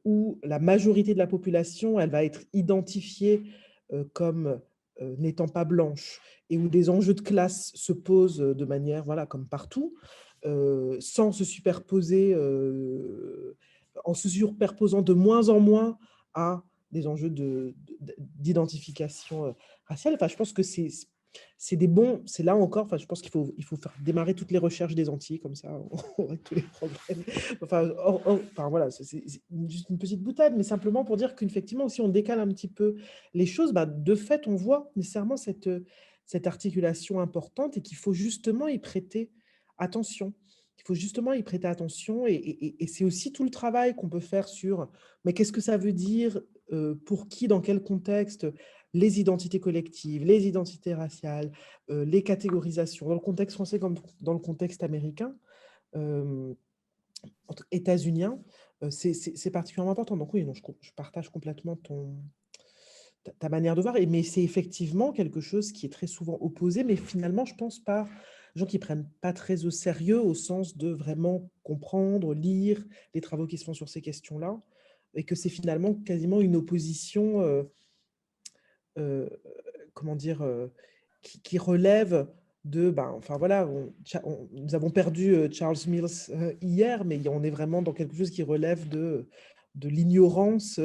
où la majorité de la population, elle va être identifiée comme n'étant pas blanche, et où des enjeux de classe se posent de manière, comme partout, sans se superposer, en se superposant de moins en moins à des enjeux d'identification raciale. Enfin, je pense que c'est là encore, je pense qu'il faut faire démarrer toutes les recherches des Antilles, comme ça, on aurait tous les problèmes. Voilà, c'est juste une petite boutade, mais simplement pour dire qu'effectivement, si on décale un petit peu les choses, de fait, on voit nécessairement cette articulation importante, et qu'il faut justement y prêter attention. Il faut justement y prêter attention, et c'est aussi tout le travail qu'on peut faire sur mais qu'est-ce que ça veut dire, pour qui, dans quel contexte, les identités collectives, les identités raciales, les catégorisations, dans le contexte français comme dans le contexte américain, états-unien, c'est particulièrement important. Donc oui, non, je partage complètement ta manière de voir, mais c'est effectivement quelque chose qui est très souvent opposé, mais finalement, je pense par gens qui ne prennent pas très au sérieux, au sens de vraiment comprendre, lire les travaux qui se font sur ces questions-là, et que c'est finalement quasiment une opposition, comment dire, qui relève de, nous avons perdu Charles Mills hier, mais on est vraiment dans quelque chose qui relève de l'ignorance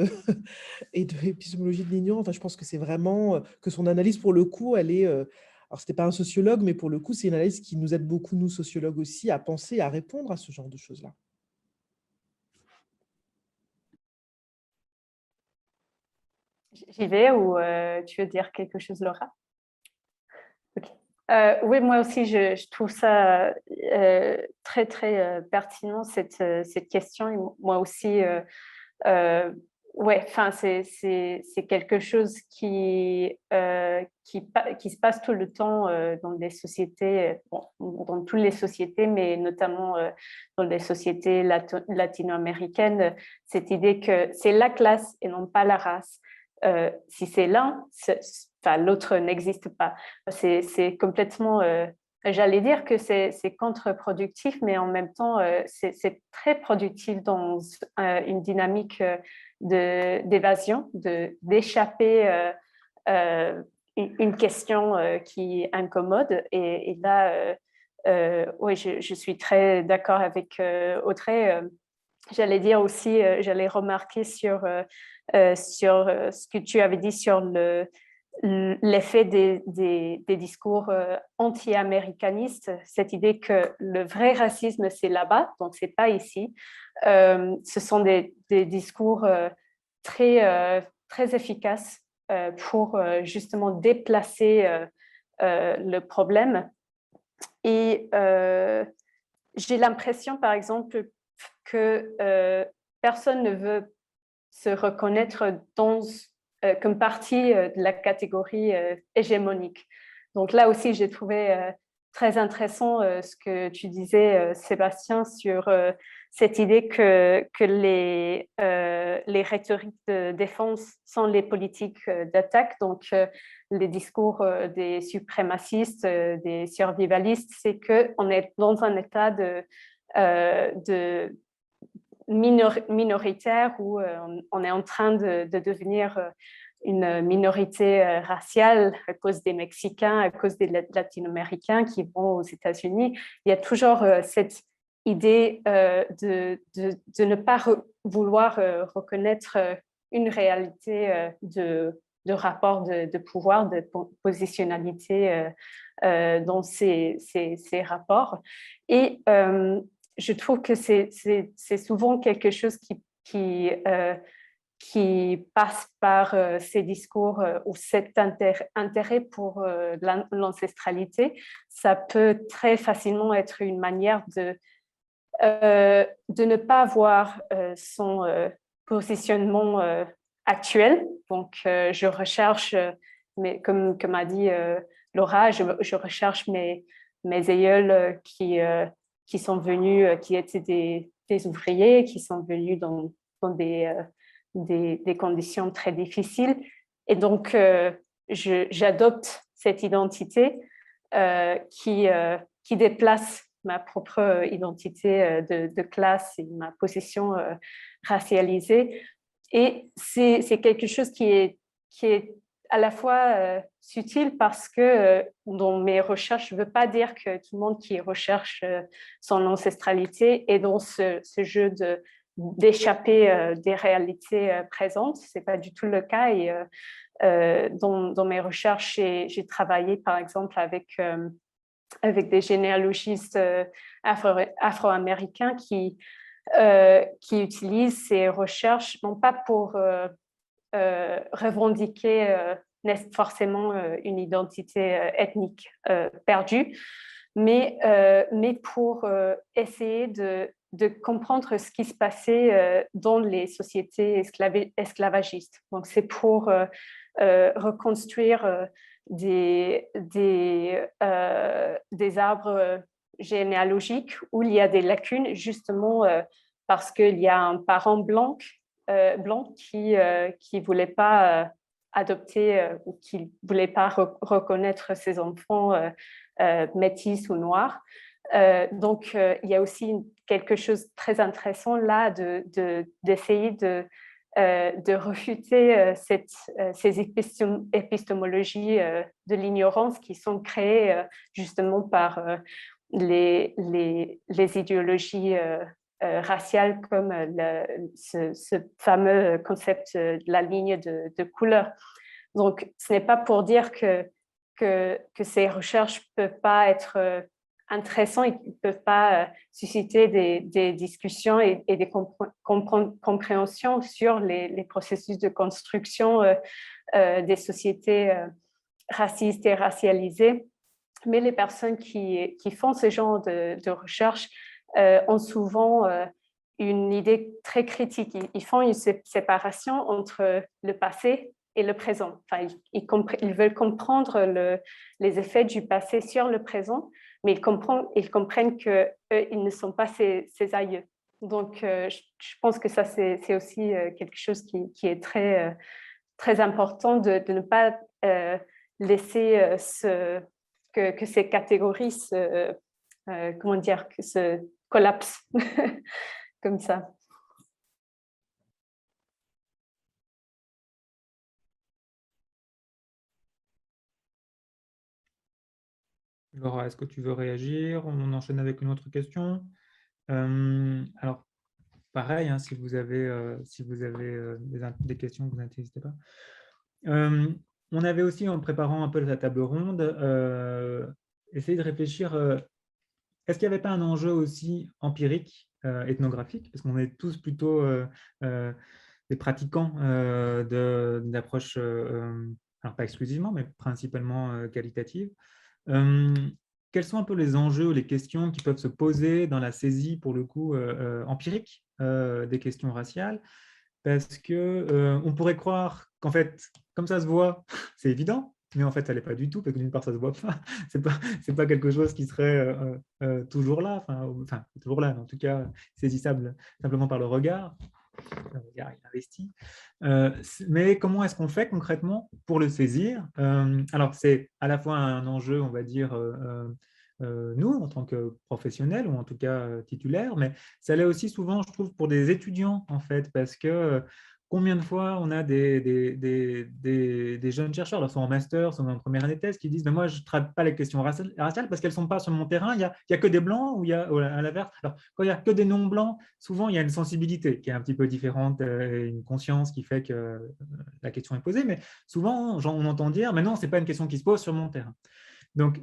et de l'épistémologie de l'ignorance. Enfin, je pense que c'est vraiment que son analyse, pour le coup, elle est... alors, ce n'était pas un sociologue, mais pour le coup, c'est une analyse qui nous aide beaucoup, nous, sociologues aussi, à penser, à répondre à ce genre de choses-là. J'y vais, ou tu veux dire quelque chose, Laura? Ok. Oui, moi aussi, je trouve ça très, très pertinent, cette question. Et moi aussi, c'est quelque chose qui se passe tout le temps dans des sociétés, dans toutes les sociétés, mais notamment dans les sociétés latino-américaines, cette idée que c'est la classe et non pas la race. Si c'est l'un, l'autre n'existe pas. C'est complètement j'allais dire que c'est contre-productif, mais en même temps, c'est très productif dans une dynamique d'évasion, d'échapper une question qui incommode. Et là, oui, je suis très d'accord avec Audrey. J'allais dire aussi, j'allais remarquer sur ce que tu avais dit sur l'effet des discours anti-américanistes, cette idée que le vrai racisme, c'est là-bas, donc c'est pas ici. Ce sont des discours très efficaces pour justement déplacer le problème. Et j'ai l'impression, par exemple, que personne ne veut se reconnaître comme partie de la catégorie hégémonique. Donc là aussi, j'ai trouvé très intéressant ce que tu disais, Sébastien, sur cette idée que les rhétoriques de défense sont les politiques d'attaque. Donc, les discours des suprémacistes, des survivalistes, c'est qu'on est dans un état de minoritaire où on est en train de devenir une minorité raciale à cause des Mexicains, à cause des Latino-Américains qui vont aux États-Unis. Il y a toujours cette idée de ne pas vouloir reconnaître une réalité de rapport de pouvoir, de positionnalité dans ces rapports. Et je trouve que c'est souvent quelque chose qui passe par ces discours ou cet intérêt pour l'ancestralité. Ça peut très facilement être une manière de ne pas voir son positionnement actuel. Donc, je recherche, mais comme a dit Laura, je recherche mes aïeuls qui sont venus, qui étaient des ouvriers, qui sont venus dans des conditions très difficiles. Et donc, j'adopte cette identité qui déplace ma propre identité de classe et ma position racialisée. Et c'est quelque chose qui est à la fois subtil parce que dans mes recherches, je ne veux pas dire que tout le monde qui recherche son ancestralité est dans ce jeu d'échapper des réalités présentes. Ce n'est pas du tout le cas. Et dans mes recherches, j'ai travaillé par exemple avec des généalogistes afro-américains qui utilisent ces recherches, non pas pour revendiquer forcément une identité ethnique perdue, mais pour essayer de comprendre ce qui se passait dans les sociétés esclavagistes. Donc, c'est pour reconstruire des arbres généalogiques où il y a des lacunes, justement parce qu'il y a un parent blanc qui ne voulait pas adopter ou qui ne voulait pas reconnaître ses enfants métis ou noirs. Donc, il y a aussi quelque chose de très intéressant là d'essayer de refuter ces épistémologies de l'ignorance qui sont créées justement par les idéologies raciales comme ce fameux concept de la ligne de couleur. Donc, ce n'est pas pour dire que ces recherches ne peuvent pas être intéressantes, ils ne peuvent pas susciter des discussions et des compréhensions sur les processus de construction des sociétés racistes et racialisées. Mais les personnes qui font ce genre de recherche ont souvent une idée très critique. Ils font une séparation entre le passé et le présent. Enfin, ils veulent comprendre les effets du passé sur le présent, mais ils comprennent qu'ils ne sont pas ses aïeux. Donc, je pense que ça, c'est aussi quelque chose qui est très important de ne pas laisser que ces catégories comment dire, que se collapsent comme ça. Laura, est-ce que tu veux réagir? On enchaîne avec une autre question. Alors, pareil, hein, si vous avez des questions, vous n'hésitez pas. On avait aussi, en préparant un peu la table ronde, essayé de réfléchir, est-ce qu'il n'y avait pas un enjeu aussi empirique, ethnographique, parce qu'on est tous plutôt des pratiquants d'approches, alors pas exclusivement, mais principalement qualitatives. Quels sont un peu les enjeux ou les questions qui peuvent se poser dans la saisie, pour le coup, empirique des questions raciales? Parce qu'on pourrait croire qu'en fait, comme ça se voit, c'est évident, mais en fait, ça l'est pas du tout, parce que d'une part, ça se voit pas. C'est pas quelque chose qui serait toujours là, enfin, toujours là, mais en tout cas, saisissable simplement par le regard investi. Mais comment est-ce qu'on fait concrètement pour le saisir? Alors, c'est à la fois un enjeu, on va dire, nous, en tant que professionnels, ou en tout cas titulaires, mais ça l'est aussi souvent, je trouve, pour des étudiants, en fait, parce que combien de fois on a des jeunes chercheurs, alors soit en master, soit en première année de thèse, qui disent « moi, je ne traite pas les questions raciales parce qu'elles ne sont pas sur mon terrain, il y a que des blancs, ou il y a à l'inverse. Alors, quand il n'y a que des non-blancs, souvent, il y a une sensibilité qui est un petit peu différente, une conscience qui fait que la question est posée, mais souvent, on entend dire « mais non, ce n'est pas une question qui se pose sur mon terrain ». Donc,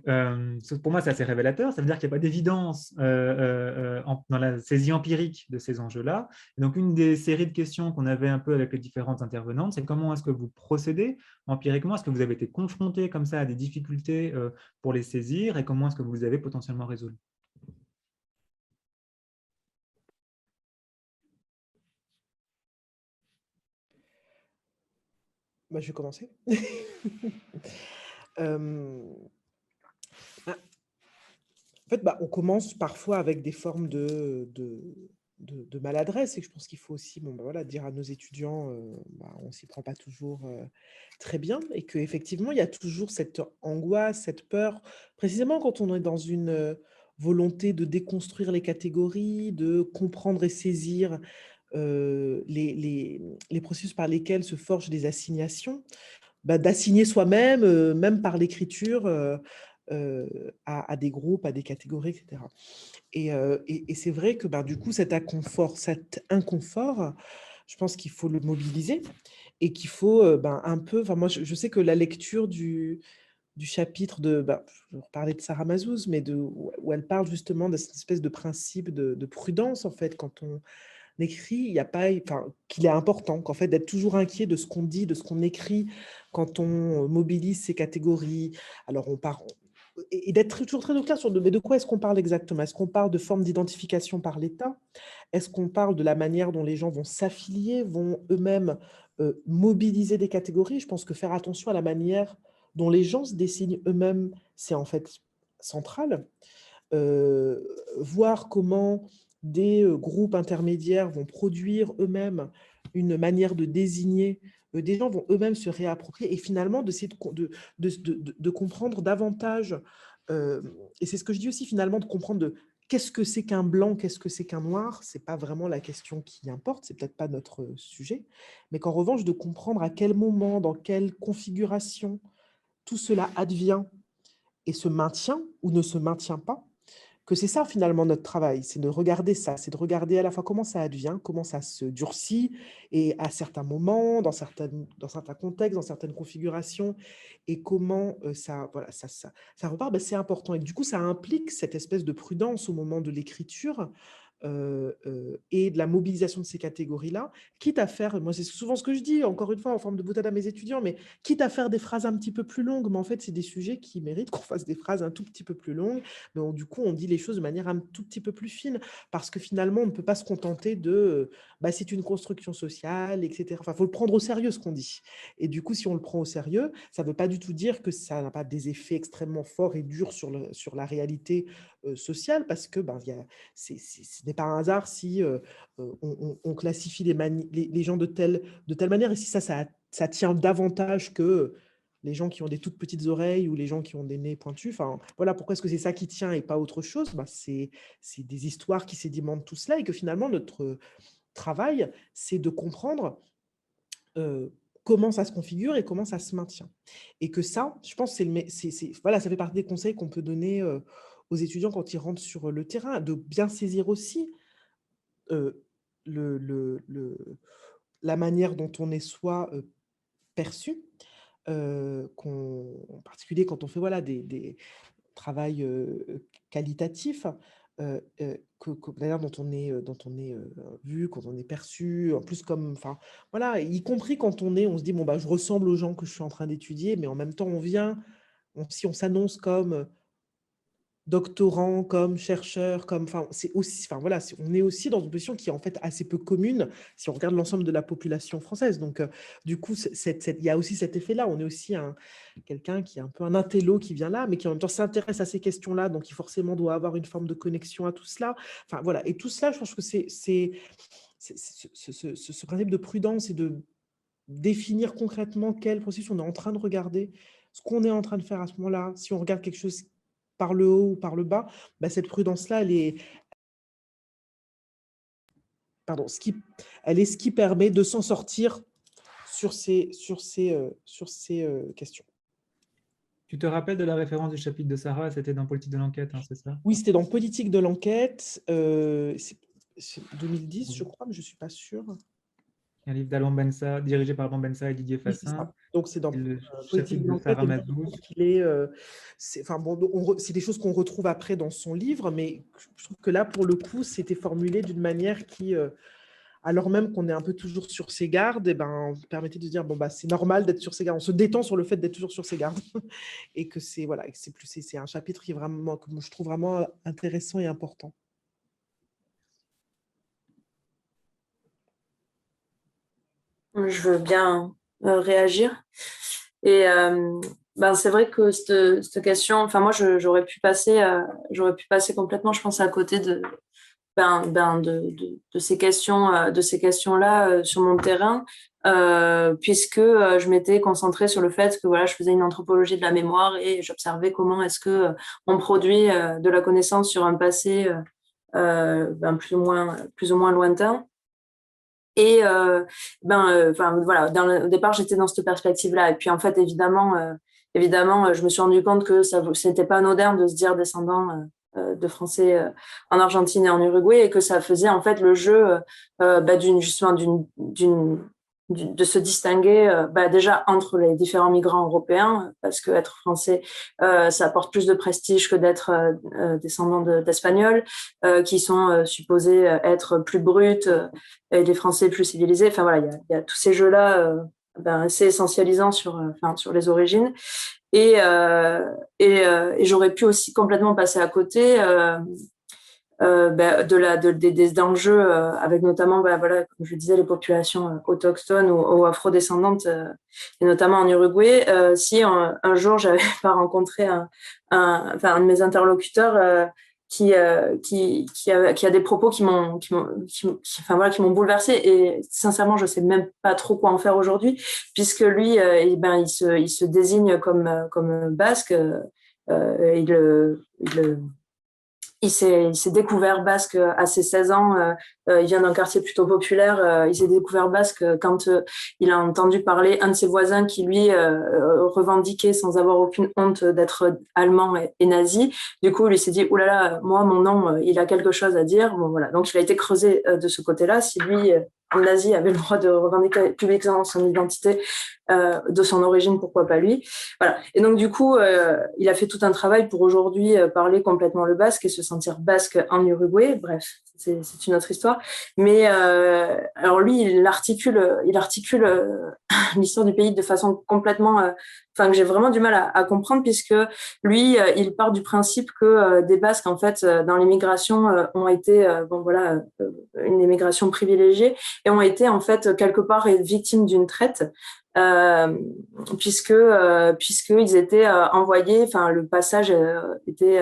pour moi, c'est assez révélateur. Ça veut dire qu'il n'y a pas d'évidence dans la saisie empirique de ces enjeux-là. Donc, une des séries de questions qu'on avait un peu avec les différentes intervenantes, c'est comment est-ce que vous procédez empiriquement? Est-ce que vous avez été confronté comme ça à des difficultés pour les saisir, et comment est-ce que vous les avez potentiellement résolues? Bah, je vais commencer. En fait, on commence parfois avec des formes de maladresse, et je pense qu'il faut aussi voilà, dire à nos étudiants, on ne s'y prend pas toujours très bien, et qu'effectivement, il y a toujours cette angoisse, cette peur, précisément quand on est dans une volonté de déconstruire les catégories, de comprendre et saisir les processus par lesquels se forgent des assignations, d'assigner soi-même, même par l'écriture, à des groupes, à des catégories, etc. Et c'est vrai que du coup, cet inconfort, je pense qu'il faut le mobiliser, et qu'il faut un peu, moi je sais que la lecture du chapitre je vais reparler de Sarah Mazouz, mais où elle parle justement de cette espèce de principe de prudence, en fait, quand on écrit, il y a pas, qu'il est important, qu'en fait, d'être toujours inquiet de ce qu'on dit, de ce qu'on écrit, quand on mobilise ces catégories. Alors, et d'être toujours très au clair sur mais de quoi est-ce qu'on parle exactement? Est-ce qu'on parle de formes d'identification par l'État? Est-ce qu'on parle de la manière dont les gens vont s'affilier, vont eux-mêmes mobiliser des catégories? Je pense que faire attention à la manière dont les gens se dessinent eux-mêmes, c'est en fait central. Voir comment des groupes intermédiaires vont produire eux-mêmes une manière de désigner, des gens vont eux-mêmes se réapproprier, et finalement d'essayer de comprendre davantage, et c'est ce que je dis aussi, finalement, de comprendre qu'est-ce que c'est qu'un blanc, qu'est-ce que c'est qu'un noir. C'est pas vraiment la question qui importe, c'est peut-être pas notre sujet, mais qu'en revanche, de comprendre à quel moment, dans quelle configuration tout cela advient et se maintient ou ne se maintient pas, que c'est ça finalement notre travail, c'est de regarder ça, c'est de regarder à la fois comment ça advient, comment ça se durcit, et à certains moments, dans certains contextes, dans certaines configurations, et comment voilà, ça repart. C'est important, et du coup ça implique cette espèce de prudence au moment de l'écriture, et de la mobilisation de ces catégories-là, quitte à faire, moi c'est souvent ce que je dis, encore une fois en forme de boutade à mes étudiants, mais quitte à faire des phrases un petit peu plus longues, mais en fait c'est des sujets qui méritent qu'on fasse des phrases un tout petit peu plus longues, mais du coup on dit les choses de manière un tout petit peu plus fine, parce que finalement on ne peut pas se contenter de c'est une construction sociale, etc. Enfin, il faut le prendre au sérieux ce qu'on dit, et du coup si on le prend au sérieux, ça ne veut pas du tout dire que ça n'a pas des effets extrêmement forts et durs sur la réalité sociale, parce que ce n'est pas un hasard si on classifie les gens de telle manière, et si ça tient davantage que les gens qui ont des toutes petites oreilles ou les gens qui ont des nez pointus. Enfin, voilà, pourquoi est-ce que c'est ça qui tient et pas autre chose? C'est des histoires qui sédimentent tout cela et que finalement, notre travail, c'est de comprendre comment ça se configure et comment ça se maintient. Et que ça, je pense, voilà, ça fait partie des conseils qu'on peut donner aux étudiants quand ils rentrent sur le terrain, de bien saisir aussi la manière dont on est soit perçu, en particulier quand on fait voilà, des travail qualitatif, la manière dont on est vu, quand on est perçu, en plus comme, enfin, voilà, y compris quand on se dit, bon, bah, je ressemble aux gens que je suis en train d'étudier, mais en même temps, si on s'annonce comme doctorant, comme chercheur, enfin, c'est aussi, enfin, voilà, on est aussi dans une position qui est en fait assez peu commune si on regarde l'ensemble de la population française. Donc, du coup, il y a aussi cet effet-là. On est aussi quelqu'un qui est un peu un intello qui vient là, mais qui en même temps s'intéresse à ces questions-là, donc qui forcément doit avoir une forme de connexion à tout cela. Enfin, voilà. Et tout cela, je pense que c'est ce principe de prudence et de définir concrètement quel processus on est en train de regarder, ce qu'on est en train de faire à ce moment-là. Si on regarde quelque chose par le haut ou par le bas, bah, cette prudence-là, elle est ce qui permet de s'en sortir sur ces questions. Tu te rappelles de la référence du chapitre de Sarah? C'était dans Politique de l'enquête, hein, c'est ça? Oui, c'était dans Politique de l'enquête. C'est 2010, je crois, mais je ne suis pas sûre. Un livre d'Alban Bensa, dirigé par Alban Bensa et Didier Oui, c'est Fassin. ça. Donc, c'est dans Le Politique chapitre de de l'enquête. Sarah Mazous. C'est des choses qu'on retrouve après dans son livre, mais je trouve que là, pour le coup, c'était formulé d'une manière qui, alors même qu'on est un peu toujours sur ses gardes, et ben, permettait de se dire, bon, bah, c'est normal d'être sur ses gardes. On se détend sur le fait d'être toujours sur ses gardes. Et que c'est voilà, c'est un chapitre qui est vraiment, que je trouve vraiment intéressant et important. Je veux bien réagir. Et c'est vrai que cette question, enfin moi j'aurais pu passer complètement, je pense, à côté de ces questions-là sur mon terrain, puisque je m'étais concentrée sur le fait que voilà, je faisais une anthropologie de la mémoire et j'observais comment est-ce que on produit de la connaissance sur un passé plus ou moins lointain. Et voilà, au départ, j'étais dans cette perspective-là. Et puis, en fait, évidemment, je me suis rendu compte que c'était pas anodin de se dire descendant de Français en Argentine et en Uruguay, et que ça faisait en fait le jeu de se distinguer déjà entre les différents migrants européens, parce que être français, ça apporte plus de prestige que d'être descendant d'Espagnols, qui sont supposés être plus bruts, et les Français plus civilisés. Enfin voilà, il y a tous ces jeux-là assez essentialisants sur les origines. Et j'aurais pu aussi complètement passer à côté des enjeux avec notamment voilà, comme je disais, les populations autochtones ou afrodescendantes, et notamment en Uruguay. Si un jour j'avais pas rencontré un de mes interlocuteurs qui a des propos qui m'ont bouleversée, et sincèrement je sais même pas trop quoi en faire aujourd'hui, puisque lui il se désigne comme basque. Il s'est découvert basque à ses 16 ans. Il vient d'un quartier plutôt populaire. Il s'est découvert basque quand il a entendu parler un de ses voisins qui, lui, revendiquait sans avoir aucune honte d'être allemand et nazi. Du coup, il s'est dit, oulala, moi, mon nom, il a quelque chose à dire. Bon, voilà. Donc, il a été creusé de ce côté-là. Si lui, un nazi, avait le droit de revendiquer publiquement son identité de son origine, pourquoi pas lui? Voilà. Et donc, du coup, il a fait tout un travail pour aujourd'hui parler complètement le basque et se sentir basque en Uruguay. Bref, c'est une autre histoire. Mais alors lui, il articule l'histoire du pays de façon complètement, que j'ai vraiment du mal à comprendre, puisque lui, il part du principe que des Basques, en fait, dans l'immigration, ont été, une immigration privilégiée, et ont été, en fait, quelque part victimes d'une traite. Puisqu'ils étaient envoyés, le passage était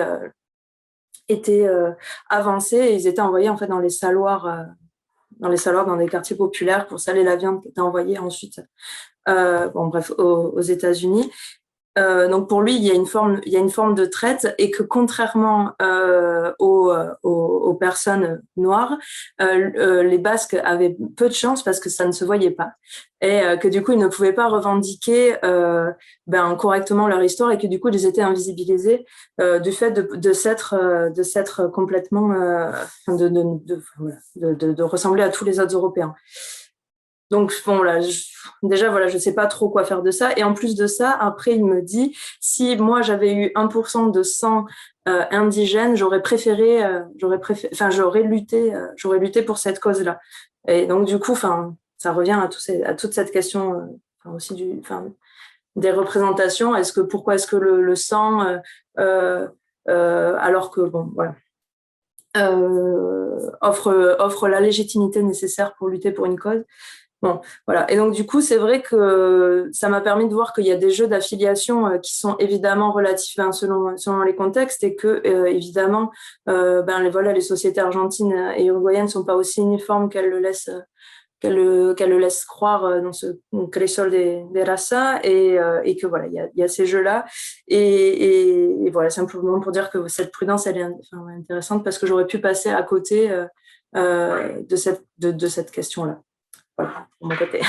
avancé, et ils étaient envoyés en fait dans les saloirs les saloirs, dans des quartiers populaires pour saler la viande qui était envoyée ensuite aux États-Unis. Donc pour lui, il y a une forme de traite et que contrairement aux personnes noires, les Basques avaient peu de chance parce que ça ne se voyait pas et que du coup ils ne pouvaient pas revendiquer correctement leur histoire et que du coup ils étaient invisibilisés du fait de s'être complètement de ressembler à tous les autres Européens. Donc, bon, là, je sais pas trop quoi faire de ça. Et en plus de ça, après, il me dit, si moi, j'avais eu 1% de sang indigène, j'aurais lutté pour cette cause-là. Et donc, du coup, ça revient à toute cette question aussi des représentations. Pourquoi est-ce que le sang, alors que, bon, voilà, offre la légitimité nécessaire pour lutter pour une cause. Bon, voilà. Et donc, du coup, c'est vrai que ça m'a permis de voir qu'il y a des jeux d'affiliation qui sont évidemment relatifs selon les contextes et que, évidemment, les sociétés argentines et uruguayennes ne sont pas aussi uniformes qu'elles le laissent croire dans ce Crisol de Raza et que voilà, il y a ces jeux-là. Et voilà, simplement pour dire que cette prudence, elle est intéressante parce que j'aurais pu passer à côté de cette question-là. Voilà, de mon côté.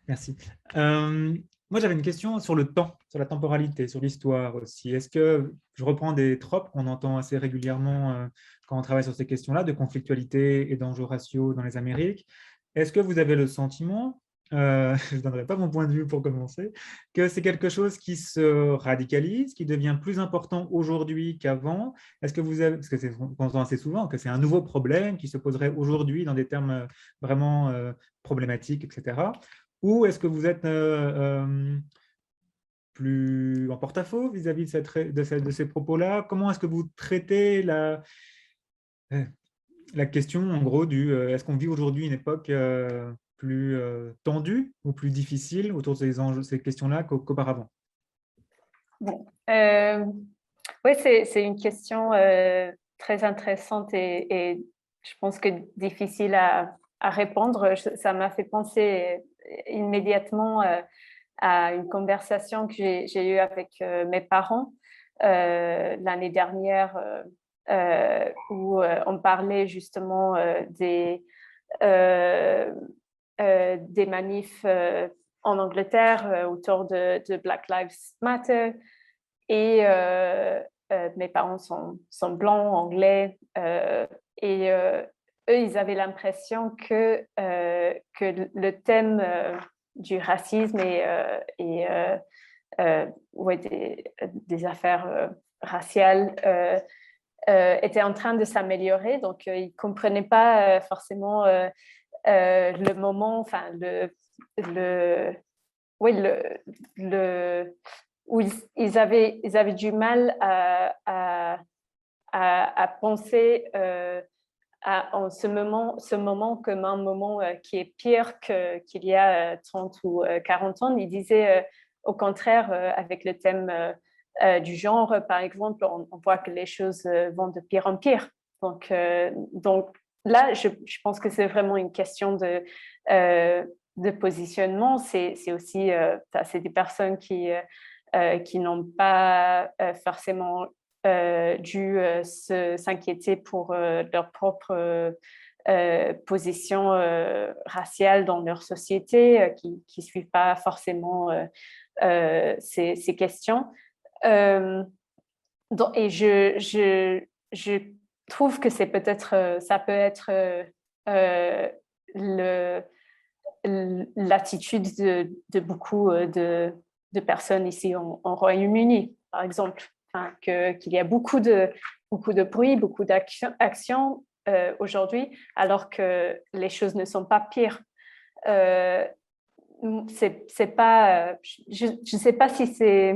Merci. Moi, j'avais une question sur le temps, sur la temporalité, sur l'histoire aussi. Est-ce que je reprends des tropes qu'on entend assez régulièrement quand on travaille sur ces questions-là, de conflictualité et d'enjeux raciaux dans les Amériques? Est-ce que vous avez le sentiment, je ne donnerai pas mon point de vue pour commencer, que c'est quelque chose qui se radicalise, qui devient plus important aujourd'hui qu'avant? Est-ce que vous avez, parce que on entend assez souvent que c'est un nouveau problème qui se poserait aujourd'hui dans des termes vraiment problématiques, etc. Ou est-ce que vous êtes plus en porte-à-faux vis-à-vis de ces propos-là? Comment est-ce que vous traitez la question, en gros, est-ce qu'on vit aujourd'hui une époque plus tendue ou plus difficile autour de ces questions-là qu'auparavant? Bon. Oui, c'est une question très intéressante et je pense que difficile à répondre. Ça m'a fait penser immédiatement à une conversation que j'ai eue avec mes parents l'année dernière où on parlait justement des manifs en Angleterre autour de Black Lives Matter. Et mes parents sont blancs, anglais, et eux, ils avaient l'impression que le thème du racisme et des affaires raciales était en train de s'améliorer. Donc, ils ne comprenaient pas forcément le moment, enfin, où ils avaient du mal à penser en ce moment comme un moment qui est pire qu'il y a 30 ou 40 ans. Ils disaient au contraire, avec le thème du genre, par exemple, on voit que les choses vont de pire en pire. Donc là, je pense que c'est vraiment une question de positionnement. C'est aussi c'est des personnes qui n'ont pas forcément dû s'inquiéter pour leur propre position raciale dans leur société, qui ne suivent pas forcément ces questions. Et je trouve que ça peut être l'attitude de beaucoup de personnes ici en Royaume-Uni, par exemple, qu'il y a beaucoup de bruit, beaucoup d'actions aujourd'hui, alors que les choses ne sont pas pires. C'est pas, je ne sais pas si c'est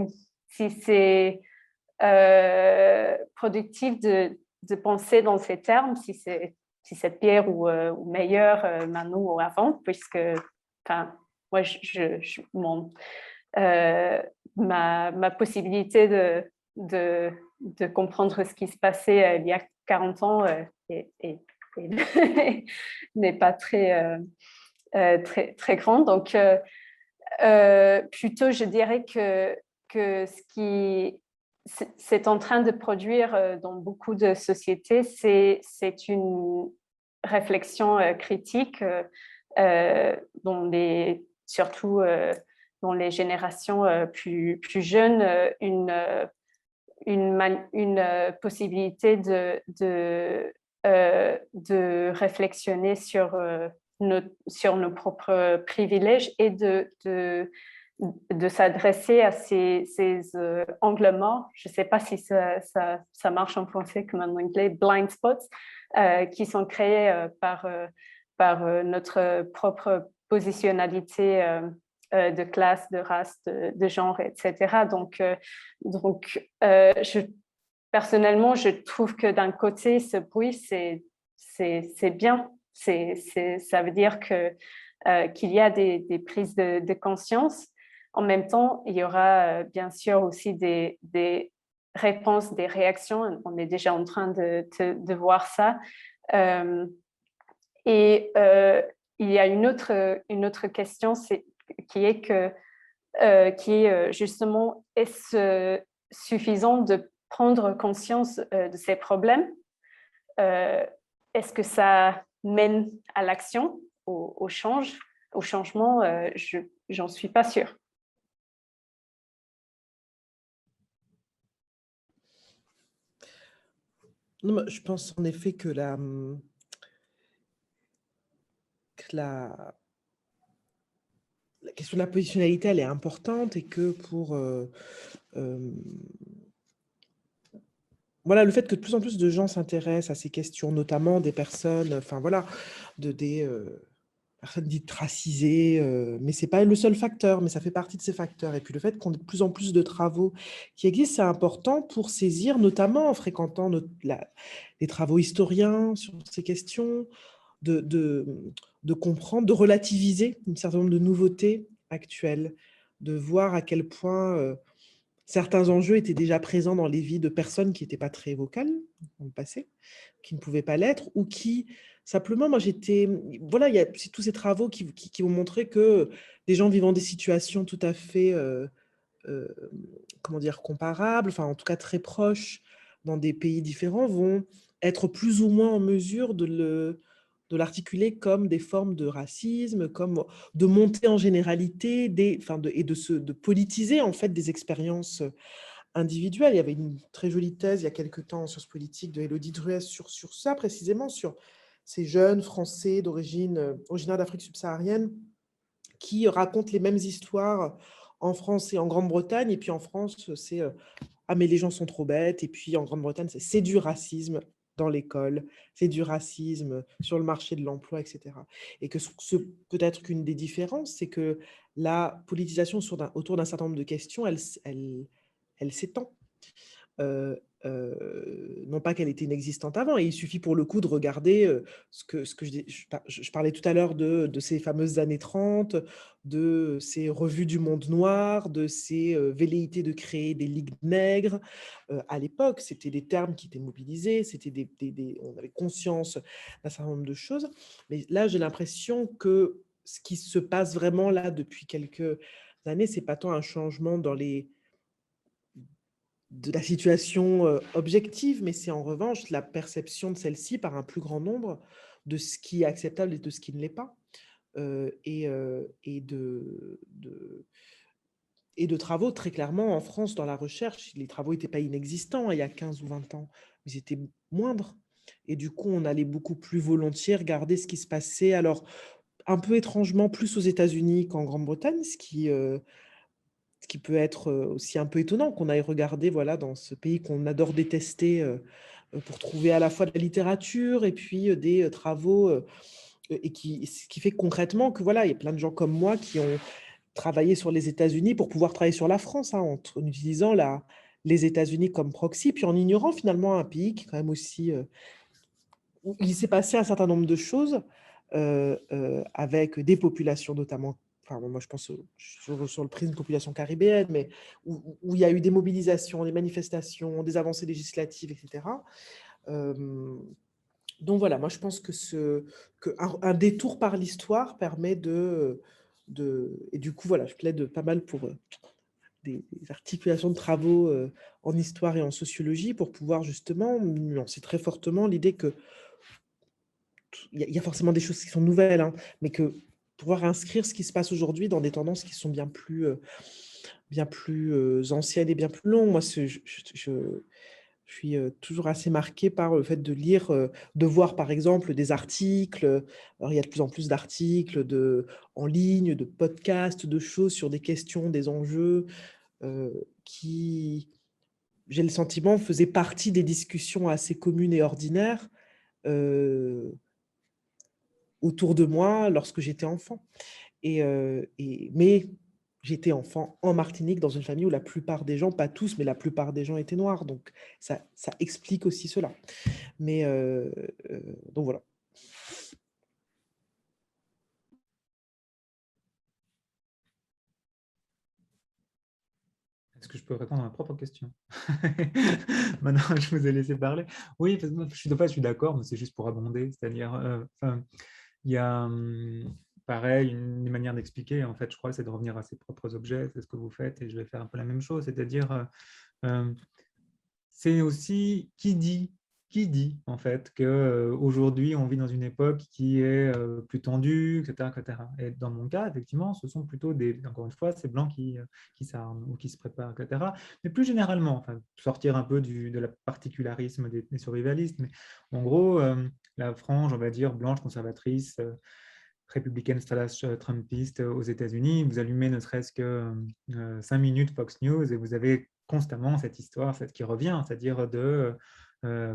productif de penser dans ces termes, si c'est pire ou meilleur maintenant ou avant, puisque moi, ma possibilité de comprendre ce qui se passait il y a 40 ans est n'est pas très, très grand. Donc, plutôt, je dirais que ce qui c'est en train de produire dans beaucoup de sociétés, c'est une réflexion critique surtout dans les générations plus jeunes, une possibilité de réflexionner sur nos propres privilèges et de s'adresser à ces angles morts. Je ne sais pas si ça marche en français comme en anglais, blind spots, qui sont créés par notre propre positionnalité de classe, de race, de genre, etc. Donc personnellement, je trouve que d'un côté, ce bruit, c'est bien. Ça veut dire qu'il y a des prises de conscience. En même temps, il y aura bien sûr aussi des réponses, des réactions. On est déjà en train de voir ça. Et il y a une autre question qui est justement, est-ce suffisant de prendre conscience de ces problèmes? Est-ce que ça mène à l'action, au changement? J'en suis pas sûre. Non, je pense en effet que la question de la positionnalité, elle est importante et que voilà, le fait que de plus en plus de gens s'intéressent à ces questions, notamment des personnes, enfin voilà, des personnes dites racisées, mais ce n'est pas le seul facteur, mais ça fait partie de ces facteurs. Et puis le fait qu'on ait de plus en plus de travaux qui existent, c'est important pour saisir, notamment en fréquentant les travaux historiens sur ces questions, de comprendre, de relativiser un certain nombre de nouveautés actuelles, de voir à quel point certains enjeux étaient déjà présents dans les vies de personnes qui n'étaient pas très vocales dans le passé, qui ne pouvaient pas l'être, ou qui, simplement, moi j'étais... Voilà, il y a tous ces travaux qui ont montré que des gens vivant des situations tout à fait, comment dire, comparables, enfin en tout cas très proches dans des pays différents, vont être plus ou moins en mesure de l'articuler comme des formes de racisme, comme de monter en généralité, et de politiser en fait des expériences individuelles. Il y avait une très jolie thèse il y a quelques temps en sciences politiques de Élodie Druès sur ça, précisément, sur ces jeunes Français originaires d'Afrique subsaharienne qui racontent les mêmes histoires en France et en Grande-Bretagne. Et puis en France, c'est ah mais les gens sont trop bêtes. Et puis en Grande-Bretagne, c'est du racisme dans l'école, c'est du racisme sur le marché de l'emploi, etc. Et que peut-être qu'une des différences, c'est que la politisation autour d'un certain nombre de questions, elle s'étend. Non pas qu'elle était inexistante avant, et il suffit pour le coup de regarder ce que je parlais tout à l'heure de ces fameuses années 30, de ces revues du monde noir, de ces velléités de créer des ligues nègres. À l'époque, c'était des termes qui étaient mobilisés, on avait conscience d'un certain nombre de choses, mais là j'ai l'impression que ce qui se passe vraiment là depuis quelques années, c'est pas tant un changement de la situation objective, mais c'est en revanche la perception de celle-ci par un plus grand nombre de ce qui est acceptable et de ce qui ne l'est pas. Et de travaux, très clairement, en France, dans la recherche, les travaux n'étaient pas inexistants il y a 15 ou 20 ans, mais ils étaient moindres. Et du coup, on allait beaucoup plus volontiers regarder ce qui se passait, alors un peu étrangement plus aux États-Unis qu'en Grande-Bretagne, ce qui peut être aussi un peu étonnant qu'on aille regarder, voilà, dans ce pays qu'on adore détester, pour trouver à la fois de la littérature et puis des travaux, et ce qui fait concrètement que voilà, il y a plein de gens comme moi qui ont travaillé sur les États-Unis pour pouvoir travailler sur la France, hein, en utilisant les États-Unis comme proxy, puis en ignorant finalement un pays qui est quand même aussi où il s'est passé un certain nombre de choses avec des populations notamment. Enfin, moi, je pense sur le prisme de population caribéenne, mais où il y a eu des mobilisations, des manifestations, des avancées législatives, etc. Donc voilà, moi je pense que, un détour par l'histoire permet et du coup voilà, je plaide pas mal pour des articulations de travaux en histoire et en sociologie pour pouvoir justement nuancer très fortement l'idée que il y a forcément des choses qui sont nouvelles, hein, mais que pouvoir inscrire ce qui se passe aujourd'hui dans des tendances qui sont bien plus anciennes et bien plus longues. Moi, je suis toujours assez marquée par le fait de lire, de voir par exemple des articles. Alors, il y a de plus en plus d'articles en ligne, de podcasts, de choses sur des questions, des enjeux qui, j'ai le sentiment, faisaient partie des discussions assez communes et ordinaires autour de moi lorsque j'étais enfant. Mais j'étais enfant en Martinique, dans une famille où la plupart des gens, pas tous, mais la plupart des gens étaient noirs. Donc, ça explique aussi cela. Mais donc voilà. Est-ce que je peux répondre à ma propre question? Maintenant, je vous ai laissé parler. Oui, parce que je suis d'accord, mais c'est juste pour abonder. C'est-à-dire, il y a, pareil, une manière d'expliquer, en fait, je crois, c'est de revenir à ses propres objets. C'est ce que vous faites, et je vais faire un peu la même chose. C'est-à-dire, c'est aussi qui dit en fait qu'aujourd'hui on vit dans une époque qui est plus tendue, etc., etc. Et dans mon cas, effectivement, ce sont plutôt encore une fois, ces blancs qui s'arment ou qui se préparent, etc. Mais plus généralement, enfin, sortir un peu de la particularisme des survivalistes, mais en gros, la frange, on va dire, blanche, conservatrice, républicaine slash trumpiste aux États-Unis, vous allumez ne serait-ce que 5 minutes Fox News et vous avez constamment cette histoire qui revient, c'est-à-dire de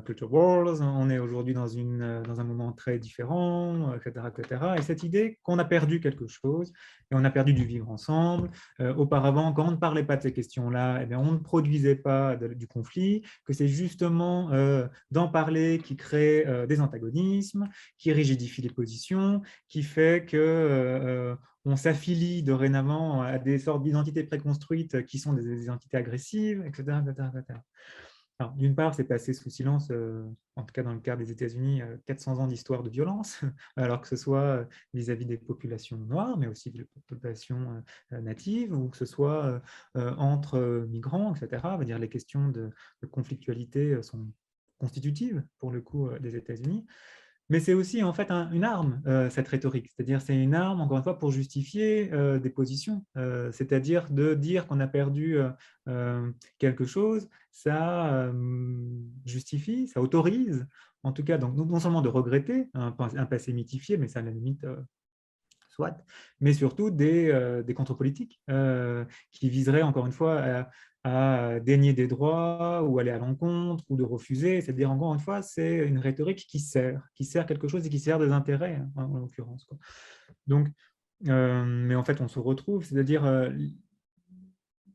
Culture Wars, on est aujourd'hui dans un moment très différent, etc., etc. Et cette idée qu'on a perdu quelque chose et on a perdu du vivre ensemble. Auparavant, quand on ne parlait pas de ces questions-là, eh bien, on ne produisait pas du conflit, que c'est justement d'en parler qui crée des antagonismes, qui rigidifie les positions, qui fait que on s'affilie dorénavant à des sortes d'identités préconstruites qui sont des identités agressives, etc., etc., etc. Alors, d'une part, c'est passé sous silence, en tout cas dans le cas des États-Unis, 400 ans d'histoire de violence, alors que ce soit vis-à-vis des populations noires, mais aussi des populations natives, ou que ce soit entre migrants, etc. On va dire les questions de conflictualité sont constitutives, pour le coup, des États-Unis. Mais c'est aussi en fait une arme, cette rhétorique. C'est-à-dire c'est une arme, encore une fois, pour justifier des positions. C'est-à-dire de dire qu'on a perdu quelque chose, ça justifie, ça autorise, en tout cas, donc, non seulement de regretter un passé mythifié, mais ça à la limite, soit, mais surtout des contre-politiques qui viseraient, encore une fois, à dénier des droits ou aller à l'encontre ou de refuser. C'est-à-dire, encore une fois, c'est une rhétorique qui sert quelque chose et qui sert des intérêts, hein, en l'occurrence. Donc, mais en fait, on se retrouve, c'est-à-dire,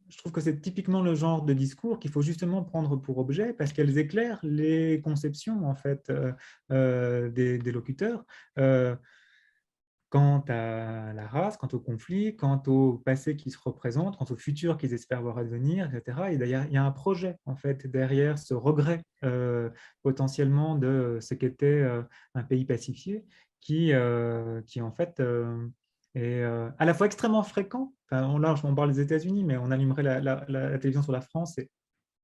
je trouve que c'est typiquement le genre de discours qu'il faut justement prendre pour objet parce qu'elles éclairent les conceptions en fait des locuteurs. Quant à la race, quant au conflit, quant au passé qui se représente, quant au futur qu'ils espèrent voir advenir, etc. Et d'ailleurs, il y a un projet, en fait, derrière ce regret potentiellement de ce qu'était un pays pacifié, qui en fait, est à la fois extrêmement fréquent. Enfin, là, on parle des États-Unis, mais on allumerait la télévision sur la France, c'est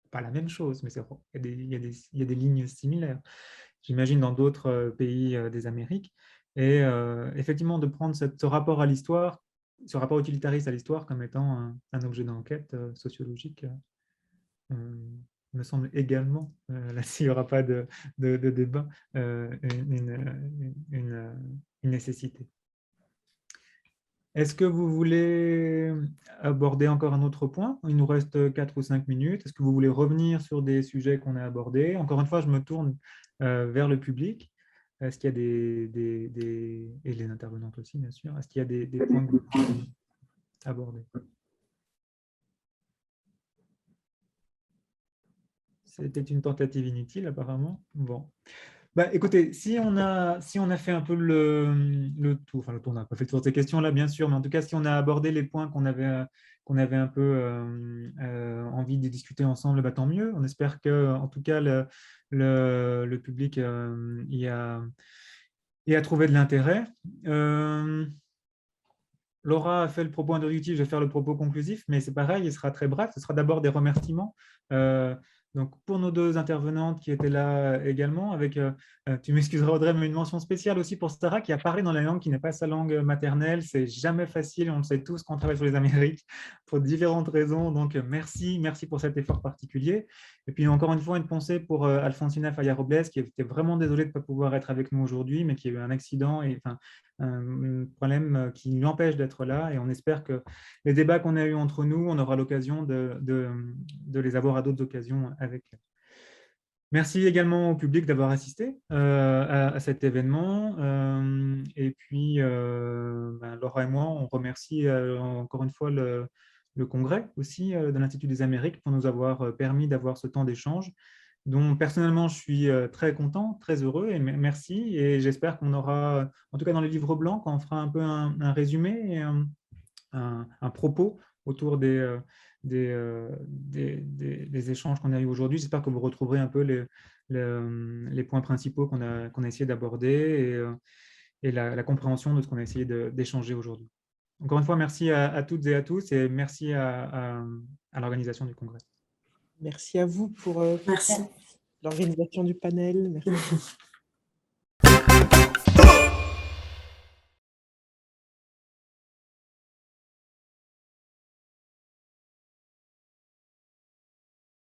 pas la même chose, mais il y a des lignes similaires. J'imagine dans d'autres pays des Amériques. Et effectivement, de prendre ce rapport à l'histoire, ce rapport utilitariste à l'histoire comme étant un objet d'enquête sociologique, me semble également, là s'il n'y aura pas de débat, une nécessité. Est-ce que vous voulez aborder encore un autre point? Il nous reste 4 ou 5 minutes. Est-ce que vous voulez revenir sur des sujets qu'on a abordés? Encore une fois, je me tourne vers le public. Est-ce qu'il y a et les intervenantes aussi, bien sûr. Est-ce qu'il y a des points que vous voulez aborder? C'était une tentative inutile, apparemment. Bon. Écoutez, si on a fait un peu le tour, enfin le tour, on n'a pas fait le tour de ces questions-là, bien sûr, mais en tout cas, si on a abordé les points qu'on avait un peu envie de discuter ensemble, tant mieux. On espère que, en tout cas, le public y a trouvé de l'intérêt. Laura a fait le propos introductif, je vais faire le propos conclusif, mais c'est pareil, il sera très bref. Ce sera d'abord des remerciements. Donc, pour nos deux intervenantes qui étaient là également, avec, tu m'excuseras Audrey, mais une mention spéciale aussi pour Sarah qui a parlé dans la langue qui n'est pas sa langue maternelle. C'est jamais facile, on le sait tous quand on travaille sur les Amériques, pour différentes raisons. Donc, merci pour cet effort particulier. Et puis, encore une fois, une pensée pour Alfonsina Faya-Robles, qui était vraiment désolée de ne pas pouvoir être avec nous aujourd'hui, mais qui a eu un accident et un problème qui l'empêche d'être là. Et on espère que les débats qu'on a eus entre nous, on aura l'occasion de les avoir à d'autres occasions avec elle. Merci également au public d'avoir assisté à cet événement. Et puis, Laura et moi, on remercie encore une fois le Congrès aussi de l'Institut des Amériques pour nous avoir permis d'avoir ce temps d'échange, dont personnellement je suis très content, très heureux, et merci. Et j'espère qu'on aura, en tout cas dans les livres blancs, quand on fera un peu un résumé et un propos autour des échanges qu'on a eu aujourd'hui. J'espère que vous retrouverez un peu les points principaux qu'on a essayé d'aborder et la compréhension de ce qu'on a essayé d'échanger aujourd'hui. Encore une fois, merci à toutes et à tous et merci à l'organisation du congrès. Merci à vous pour Merci. l'organisation du panel. Merci.